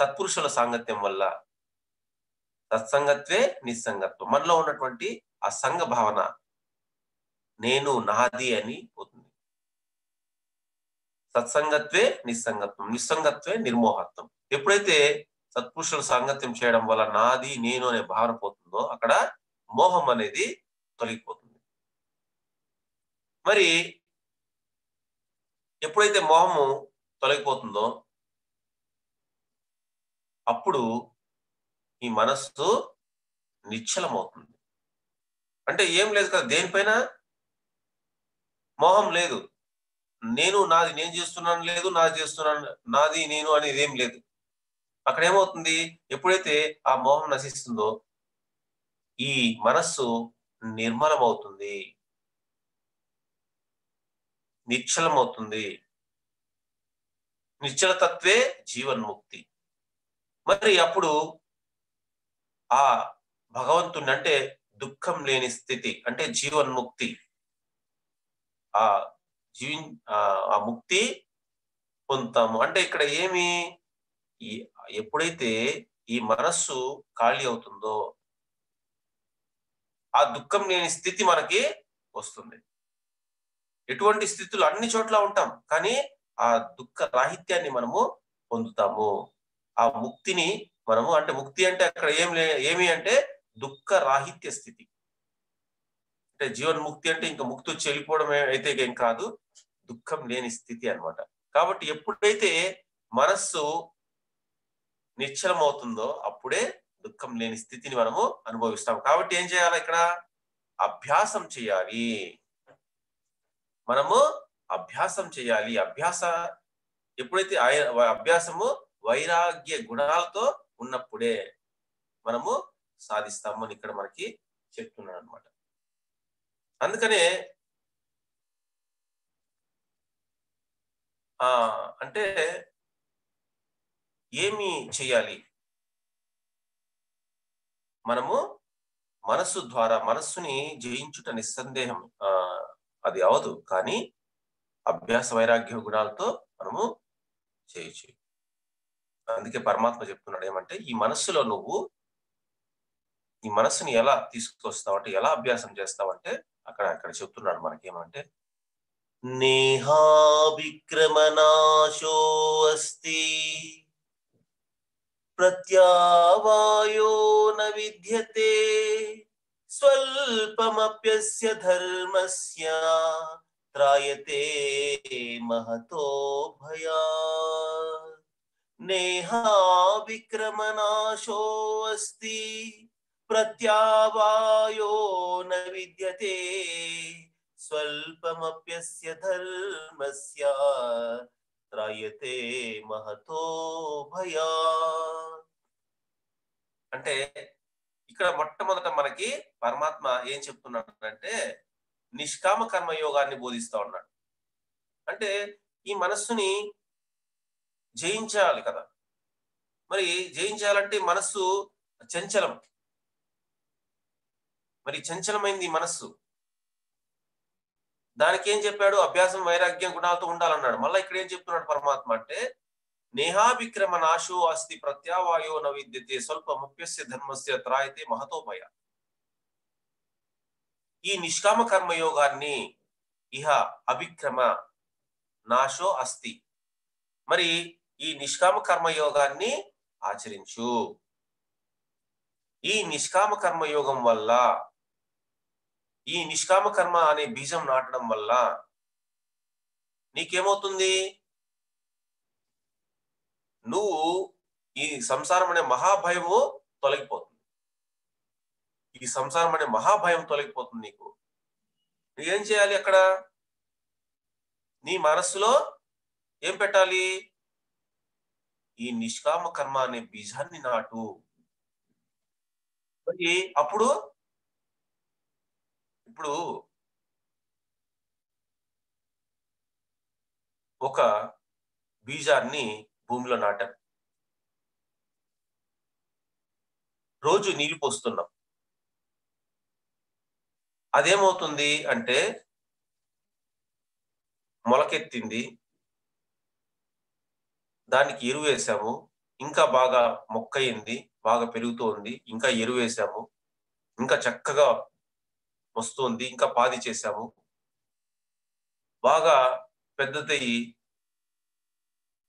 Speaker 1: సత్పురుషుల సాంగత్యం వల్ల సత్సంగత్వే నిస్సంగత్వం, మనలో ఉన్నటువంటి ఆ సంఘ భావన నేను నాది అని పోతుంది. సత్సంగత్వే నిస్సంగత్వం, నిస్సంగత్వే నిర్మోహత్వం. ఎప్పుడైతే సత్పురుషుల సాంగత్యం చేయడం వల్ల నాది నేను అనే భావన పోతుందో అక్కడ మోహం అనేది తొలగిపోతుంది. మరి ఎప్పుడైతే మోహము తొలగిపోతుందో అప్పుడు ఈ మనస్సు నిశ్చలమవుతుంది. అంటే ఏం లేదు కదా, దేనిపైన మోహం లేదు. నాది నేను చేస్తున్నాను లేదు, నాది చేస్తున్నాను నాది నేను అనేది ఏం లేదు. అక్కడ ఏమవుతుంది, ఎప్పుడైతే ఆ మోహం నశిస్తుందో ఈ మనస్సు నిర్మలమవుతుంది, నిశ్చలమవుతుంది. నిశ్చలతత్వే జీవన్ముక్తి. మరి అప్పుడు ఆ భగవంతుని అంటే దుఃఖం లేని స్థితి అంటే జీవన్ముక్తి, ఆ జీవి ఆ ముక్తి పొందుతాము. అంటే ఇక్కడ ఏమి, ఈ ఎప్పుడైతే ఈ మనస్సు ఖాళీ అవుతుందో ఆ దుఃఖం లేని స్థితి మనకి వస్తుంది. ఎటువంటి స్థితులు అన్ని చోట్ల ఉంటాం, కానీ ఆ దుఃఖ రాహిత్యాన్ని మనము పొందుతాము. ఆ ముక్తిని మనము అంటే ముక్తి అంటే అక్కడ ఏమి అంటే దుఃఖ రాహిత్య స్థితి. అంటే జీవన్ముక్తి అంటే ఇంకా ముక్తి వచ్చి వెళ్ళిపోవడం అయితే ఏం కాదు, దుఃఖం లేని స్థితి అన్నమాట. కాబట్టి ఎప్పుడైతే మనస్సు నిశ్చలమవుతుందో అప్పుడే దుఃఖం లేని స్థితిని మనము అనుభవిస్తాం. కాబట్టి ఏం చేయాలి, ఇక్కడ అభ్యాసం చేయాలి. మనము అభ్యాసం చేయాలి. ఎప్పుడైతే అభ్యాసము వైరాగ్య గుణాలతో ఉన్నప్పుడే మనము సాధిస్తాము అని ఇక్కడ మనకి చెప్తున్నాడు అనమాట. అందుకనే అంటే ఏమి చేయాలి, మనము మనస్సు ద్వారా మనస్సుని జయించుట నిస్సందేహం అది అవదు, కానీ అభ్యాస వైరాగ్య గుణాలతో మనము చేయొచ్చు. అందుకే పరమాత్మ చెప్తున్నాడు ఏమంటే, ఈ మనస్సుని ఎలా తీసుకొస్తావు అంటే, ఎలా అభ్యాసం చేస్తావంటే అక్కడ చెప్తున్నాడు మనకేమంటే, నేహా విక్రమనాశో అస్తి ప్రత్యావాయో న విద్యతే స్వల్పమప్యస్య ధర్మస్య త్రాయతే మహతో భయాత్. నేహా విక్రమనాశో అస్తి ప్రత్యావాయో న విద్యతే స్వల్పమప్యస్య ధర్మస్య త్రాయతే మహతో భయాత్. అంటే ఇక్కడ మొట్టమొదట మనకి పరమాత్మ ఏం చెప్తున్నాడంటే నిష్కామ కర్మ యోగాన్ని బోధిస్తా ఉన్నాడు. అంటే ఈ మనస్సుని జయించాలి కదా. మరి జయించాలంటే మనస్సు చంచలం. మరి చంచలమైంది మనస్సు. దానికి ఏం చెప్పాడు, అభ్యాసం వైరాగ్యం గుణాలతో ఉండాలన్నాడు. మళ్ళీ ఇక్కడ ఏం చెప్తున్నాడు పరమాత్మ అంటే, నేహాభిక్రమ నాశో అస్తి ప్రత్యావాయో న విద్యతే స్వల్పమప్యస్య ధర్మస్య త్రాయతే మహతో భయ. ఈ నిష్కామ కర్మయోగాన్ని ఇహ అభిక్రమ నాశో అస్తి, మరి ఈ నిష్కామ కర్మయోగాన్ని ఆచరించు. ఈ నిష్కామ కర్మయోగం వల్ల, ఈ నిష్కామ కర్మ అనే బీజం నాటడం వల్ల నీకేమవుతుంది, నువ్వు ఈ సంసారం అనే మహాభయము తొలగిపోతుంది. ఈ సంసారం అనే మహాభయం తొలగిపోతుంది నీకు. నువ్వేం చేయాలి, అక్కడ నీ మనస్సులో ఏం పెట్టాలి, ఈ నిష్కామ కర్మ అనే బీజాన్ని నాటు. మరి ఇప్పుడు ఒక బీజాన్ని భూమిలో నాటాం, రోజు నీళ్లు పోస్తున్నాం. అదేమవుతుంది అంటే మొలకెత్తింది, దానికి ఎరువు వేసాము, ఇంకా బాగా మొక్కయింది, బాగా పెరుగుతోంది, ఇంకా ఎరువు వేసాము, ఇంకా చక్కగా వస్తుంది, ఇంకా పాది చేశాము, బాగా పెద్దదయ్యి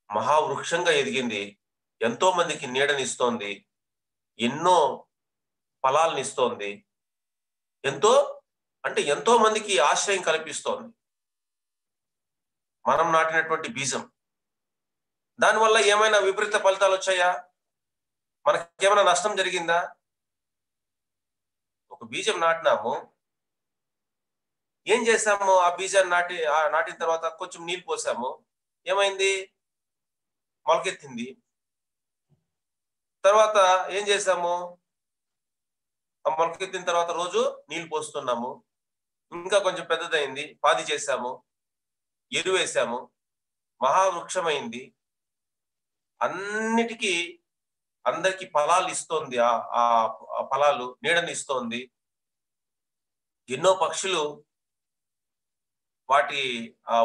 Speaker 1: మహావృక్షంగా ఎదిగింది. ఎంతో మందికి నీడనిస్తోంది, ఎన్నో ఫలాలనిస్తోంది, ఎంతో మందికి ఆశ్రయం కల్పిస్తోంది మనం నాటినటువంటి బీజం. దానివల్ల ఏమైనా విపరీత ఫలితాలు వచ్చాయా? మనకేమైనా నష్టం జరిగిందా? ఒక బీజం నాటినాము, ఏం చేసాము? ఆ బీజాన్ని నాటిన తర్వాత కొంచెం నీళ్ళు పోసాము, ఏమైంది? మొలకెత్తింది. తర్వాత ఏం చేసాము? ఆ మొలకెత్తిన తర్వాత రోజు నీళ్లు పోస్తున్నాము, ఇంకా కొంచెం పెద్దదైంది, పాది చేసాము, ఎరువేసాము, మహావృక్షమైంది, అందరికి ఫలాలు ఇస్తోంది. ఆ ఫలాలు నీడని ఇస్తోంది. ఎన్నో పక్షులు వాటి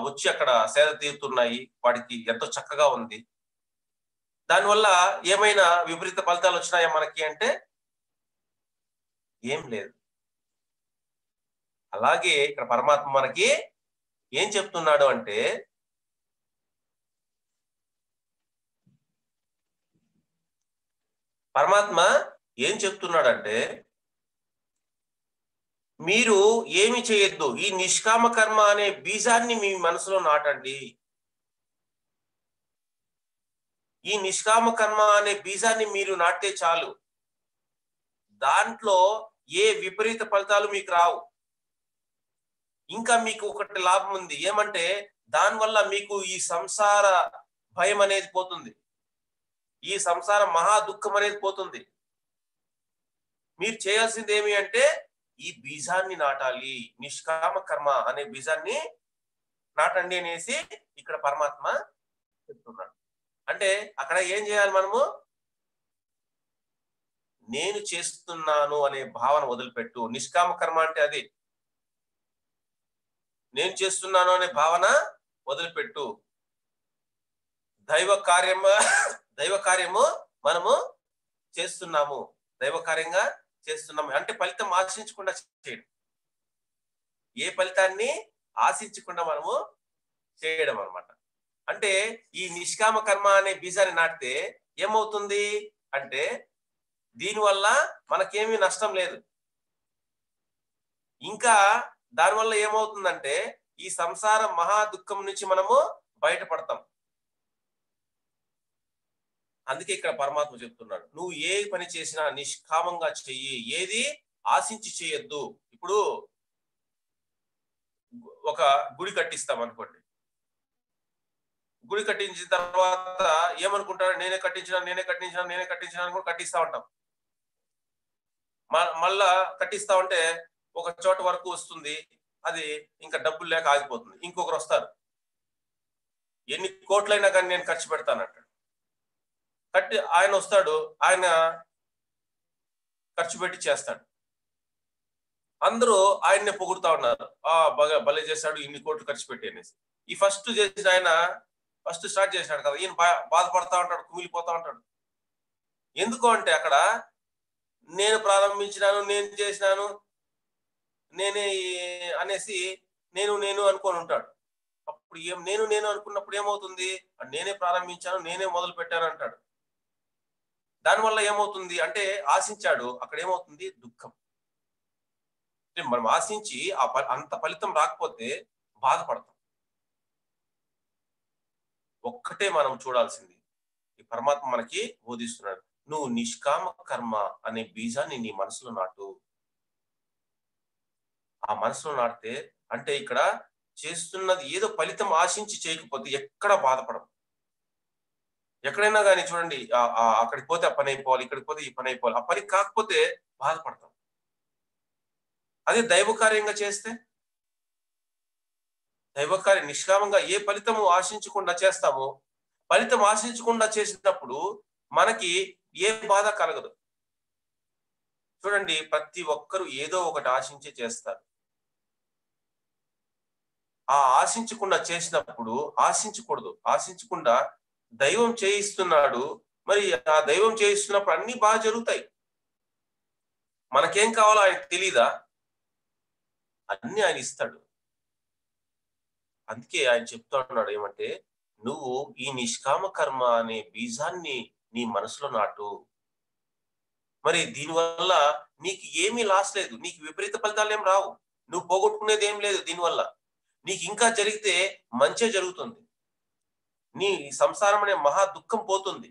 Speaker 1: వచ్చి అక్కడ సేద తీరుతున్నాయి, వాటికి ఎంతో చక్కగా ఉంది. దానివల్ల ఏమైనా విపరీత ఫలితాలు వచ్చినాయా మనకి అంటే ఏం లేదు. అలాగే ఇక్కడ పరమాత్మ మనకి ఏం చెప్తున్నాడు అంటే, మీరు ఏమి చేయొద్దు, ఈ నిష్కామ కర్మ అనే బీజాన్ని మీ మనసులో నాటండి. ఈ నిష్కామ కర్మ అనే బీజాన్ని మీరు నాటితే చాలు, దాంట్లో ఏ విపరీత ఫలితాలు మీకు రావు. ఇంకా మీకు ఒకటి లాభం ఉంది, ఏమంటే దానివల్ల మీకు ఈ సంసార భయం అనేది పోతుంది, ఈ సంసార మహా దుఃఖం అనేది పోతుంది. మీరు చేయాల్సింది ఏమి అంటే ఈ బీజాన్ని నాటాలి, నిష్కామ కర్మ అనే బీజాన్ని నాటండి అనేసి ఇక్కడ పరమాత్మ చెప్తున్నాడు. అంటే అక్కడ ఏం చేయాలి? మనము నేను చేస్తున్నాను అనే భావన వదిలిపెట్టు. నిష్కామ కర్మ అంటే అది, నేను చేస్తున్నాను అనే భావన వదిలిపెట్టు. దైవ కార్యము మనము చేస్తున్నాము, దైవ కార్యంగా చేస్తున్నాము అంటే ఫలితం ఆశించకుండా చేయడం, ఏ ఫలితాన్ని ఆశించకుండా మనము చేయడం అన్నమాట. అంటే ఈ నిష్కామ కర్మ అనే బీజాన్ని నాటితే ఏమవుతుంది అంటే దీనివల్ల మనకేమీ నష్టం లేదు. ఇంకా దానివల్ల ఏమవుతుందంటే ఈ సంసార మహా దుఃఖం నుంచి మనము బయటపడతాం. అందుకే ఇక్కడ పరమాత్మ చెప్తున్నాడు, నువ్వు ఏ పని చేసినా నిష్కామంగా చెయ్యి, ఏది ఆశించి చేయొద్దు. ఇప్పుడు ఒక గుడి కట్టిస్తాం అనుకోండి, గుడి కట్టించిన తర్వాత ఏమనుకుంటారు? నేనే కట్టించిన అనుకుని కట్టిస్తా ఉంటాం. మళ్ళా కట్టిస్తా ఉంటే ఒక చోట వరకు వస్తుంది, అది ఇంకా డబ్బులు లేక ఆగిపోతుంది. ఇంకొకరు వస్తారు, ఎన్ని కోట్లైనా కానీ నేను ఖర్చు పెడతానంటాడు. ఆయన వస్తాడు, ఆయన ఖర్చు పెట్టి చేస్తాడు. అందరూ ఆయన్నే పొగుడుతా ఉన్నారు, బాగా భలే చేశాడు, ఇన్ని కోట్లు ఖర్చు పెట్టి అనేసి. ఈ ఫస్ట్ స్టార్ట్ చేశాడు కదా, ఈయన బాధపడతా ఉంటాడు, కుమిలిపోతా ఉంటాడు. ఎందుకు అంటే అక్కడ నేను ప్రారంభించినాను, నేను చేసినాను, నేనే అనేసి నేను అనుకొని ఉంటాడు. అప్పుడు నేను అనుకున్నప్పుడు ఏమవుతుంది? నేనే ప్రారంభించాను, నేనే మొదలు పెట్టాను అంటాడు. దానివల్ల ఏమవుతుంది అంటే ఆశించాడు, అక్కడ ఏమవుతుంది? దుఃఖం. మనం ఆశించి అంత ఫలితం రాకపోతే బాధపడతాం. ఒక్కటే మనం చూడాల్సింది, ఈ పరమాత్మ మనకి బోధిస్తున్నాడు, నువ్వు నిష్కామ కర్మ అనే బీజాన్ని నీ మనసులో నాటు. ఆ మనసులో నాటితే అంటే ఇక్కడ చేస్తున్నది ఏదో ఫలితం ఆశించి చేయకపోతే ఎక్కడ బాధపడం. ఎక్కడైనా కానీ చూడండి, అక్కడికి పోతే ఆ పని అయిపోవాలి, ఇక్కడికి పోతే ఈ పని అయిపోవాలి, ఆ పని కాకపోతే బాధపడతాం. అదే దైవ కార్యంగా చేస్తే, దైవకార్యం నిష్కామంగా ఏ ఫలితము ఆశించకుండా చేస్తామో, ఫలితం ఆశించకుండా చేసినప్పుడు మనకి ఏ బాధ కలగదు. చూడండి, ప్రతి ఒక్కరూ ఏదో ఒకటి ఆశించి చేస్తారు. ఆ ఆశించకుండా చేసినప్పుడు ఆశించకూడదు, ఆశించకుండా దైవం చేయిస్తున్నాడు. మరి ఆ దైవం చేయిస్తున్నప్పుడు అన్ని బాగా జరుగుతాయి. మనకేం కావాలో ఆయనకు తెలీదా? అన్ని ఆయన ఇస్తాడు. అందుకే ఆయన చెప్తా ఉన్నాడు ఏమంటే, నువ్వు ఈ నిష్కామ కర్మ అనే బీజాన్ని నీ మనసులో నాటు. మరి దీనివల్ల నీకు ఏమీ లాస్ లేదు, నీకు విపరీత ఫలితాలు ఏం రావు, నువ్వు పోగొట్టుకునేది ఏం లేదు. దీనివల్ల నీకు ఇంకా జరిగితే మంచే జరుగుతుంది, నీ సంసారం అనే మహా దుఃఖం పోతుంది.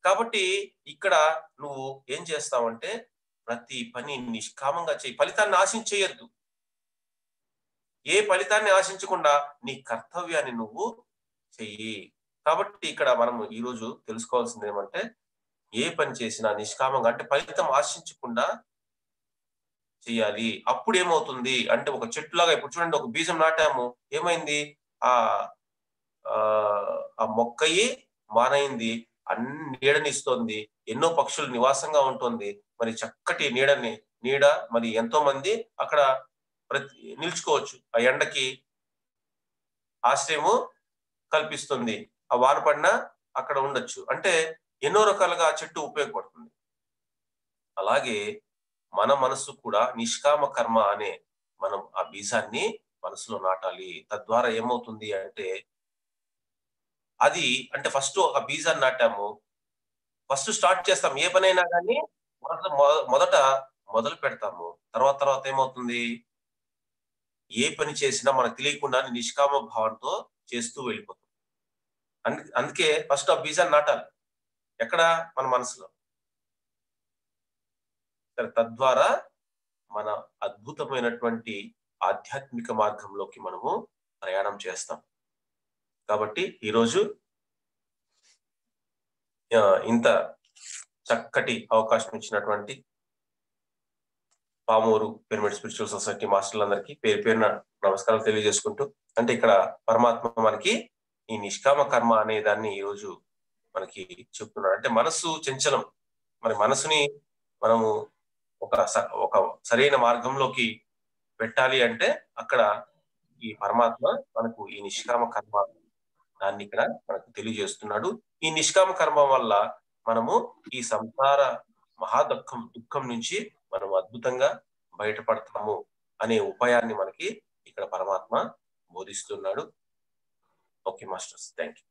Speaker 1: కాబట్టి ఇక్కడ నువ్వు ఏం చేస్తావంటే ప్రతి పని నిష్కామంగా చేయి, ఫలితాన్ని ఆశించేయద్దు. ఏ ఫలితాన్ని ఆశించకుండా నీ కర్తవ్యాన్ని నువ్వు చెయ్యి. కాబట్టి ఇక్కడ మనం ఈరోజు తెలుసుకోవాల్సింది ఏమంటే, ఏ పని చేసినా నిష్కామంగా, అంటే ఫలితం ఆశించకుండా చేయాలి. అప్పుడు ఏమవుతుంది అంటే, ఒక చెట్టులాగా ఇప్పుడు చూడండి, ఒక బీజం నాటాము, ఏమైంది? ఆ ఆ మొక్కయి మానైంది, అన్ని నీడనిస్తోంది, ఎన్నో పక్షులు నివాసంగా ఉంటుంది. మరి చక్కటి నీడ మరి ఎంతో మంది అక్కడ నిల్చుకోవచ్చు. ఆ ఎండకి ఆశ్రయము కల్పిస్తుంది, ఆ వాన పడినా అక్కడ ఉండొచ్చు. అంటే ఎన్నో రకాలుగా ఆ చెట్టు ఉపయోగపడుతుంది. అలాగే మన మనసు కూడా నిష్కామ కర్మ అనే మనం ఆ బీజాన్ని మనసులో నాటాలి. తద్వారా ఏమవుతుంది అంటే, అది అంటే ఫస్ట్ ఒక బీజాన్ని నాటాము, ఫస్ట్ స్టార్ట్ చేస్తాం ఏ పనైనా కానీ, మొదట మొదలు పెడతాము. తర్వాత తర్వాత ఏమవుతుంది, ఏ పని చేసినా మనకు తెలియకుండానే నిష్కామ భావంతో చేస్తూ వెళ్ళిపోతాం. అందుకే ఫస్ట్ ఆ బీజాన్ని నాటాలి. ఎక్కడ? మన మనసులో. తద్వారా మన అద్భుతమైనటువంటి ఆధ్యాత్మిక మార్గంలోకి మనము ప్రయాణం చేస్తాం. కాబట్టి ఈరోజు ఇంత చక్కటి అవకాశం ఇచ్చినటువంటి పామూరు పిరమిడ్ స్పిరిచువల్ సొసైటీ మాస్టర్లందరికీ పేరు పేరున నమస్కారాలు తెలియజేసుకుంటూ, అంటే ఇక్కడ పరమాత్మ మనకి ఈ నిష్కామ కర్మ అనే దాన్ని ఈరోజు మనకి చెప్తున్నాడు. అంటే మనసు చంచలం, మరి మనసుని మనము ఒక సరైన మార్గంలోకి పెట్టాలి అంటే అక్కడ ఈ పరమాత్మ మనకు ఈ నిష్కామ కర్మ దాన్ని ఇక్కడ మనకు తెలియజేస్తున్నాడు. ఈ నిష్కామ కర్మ వల్ల మనము ఈ సంసార దుఃఖం నుంచి మనం అద్భుతంగా బయటపడతాము అనే ఉపాయాన్ని మనకి ఇక్కడ పరమాత్మ బోధిస్తున్నాడు. Okay masters, thank you.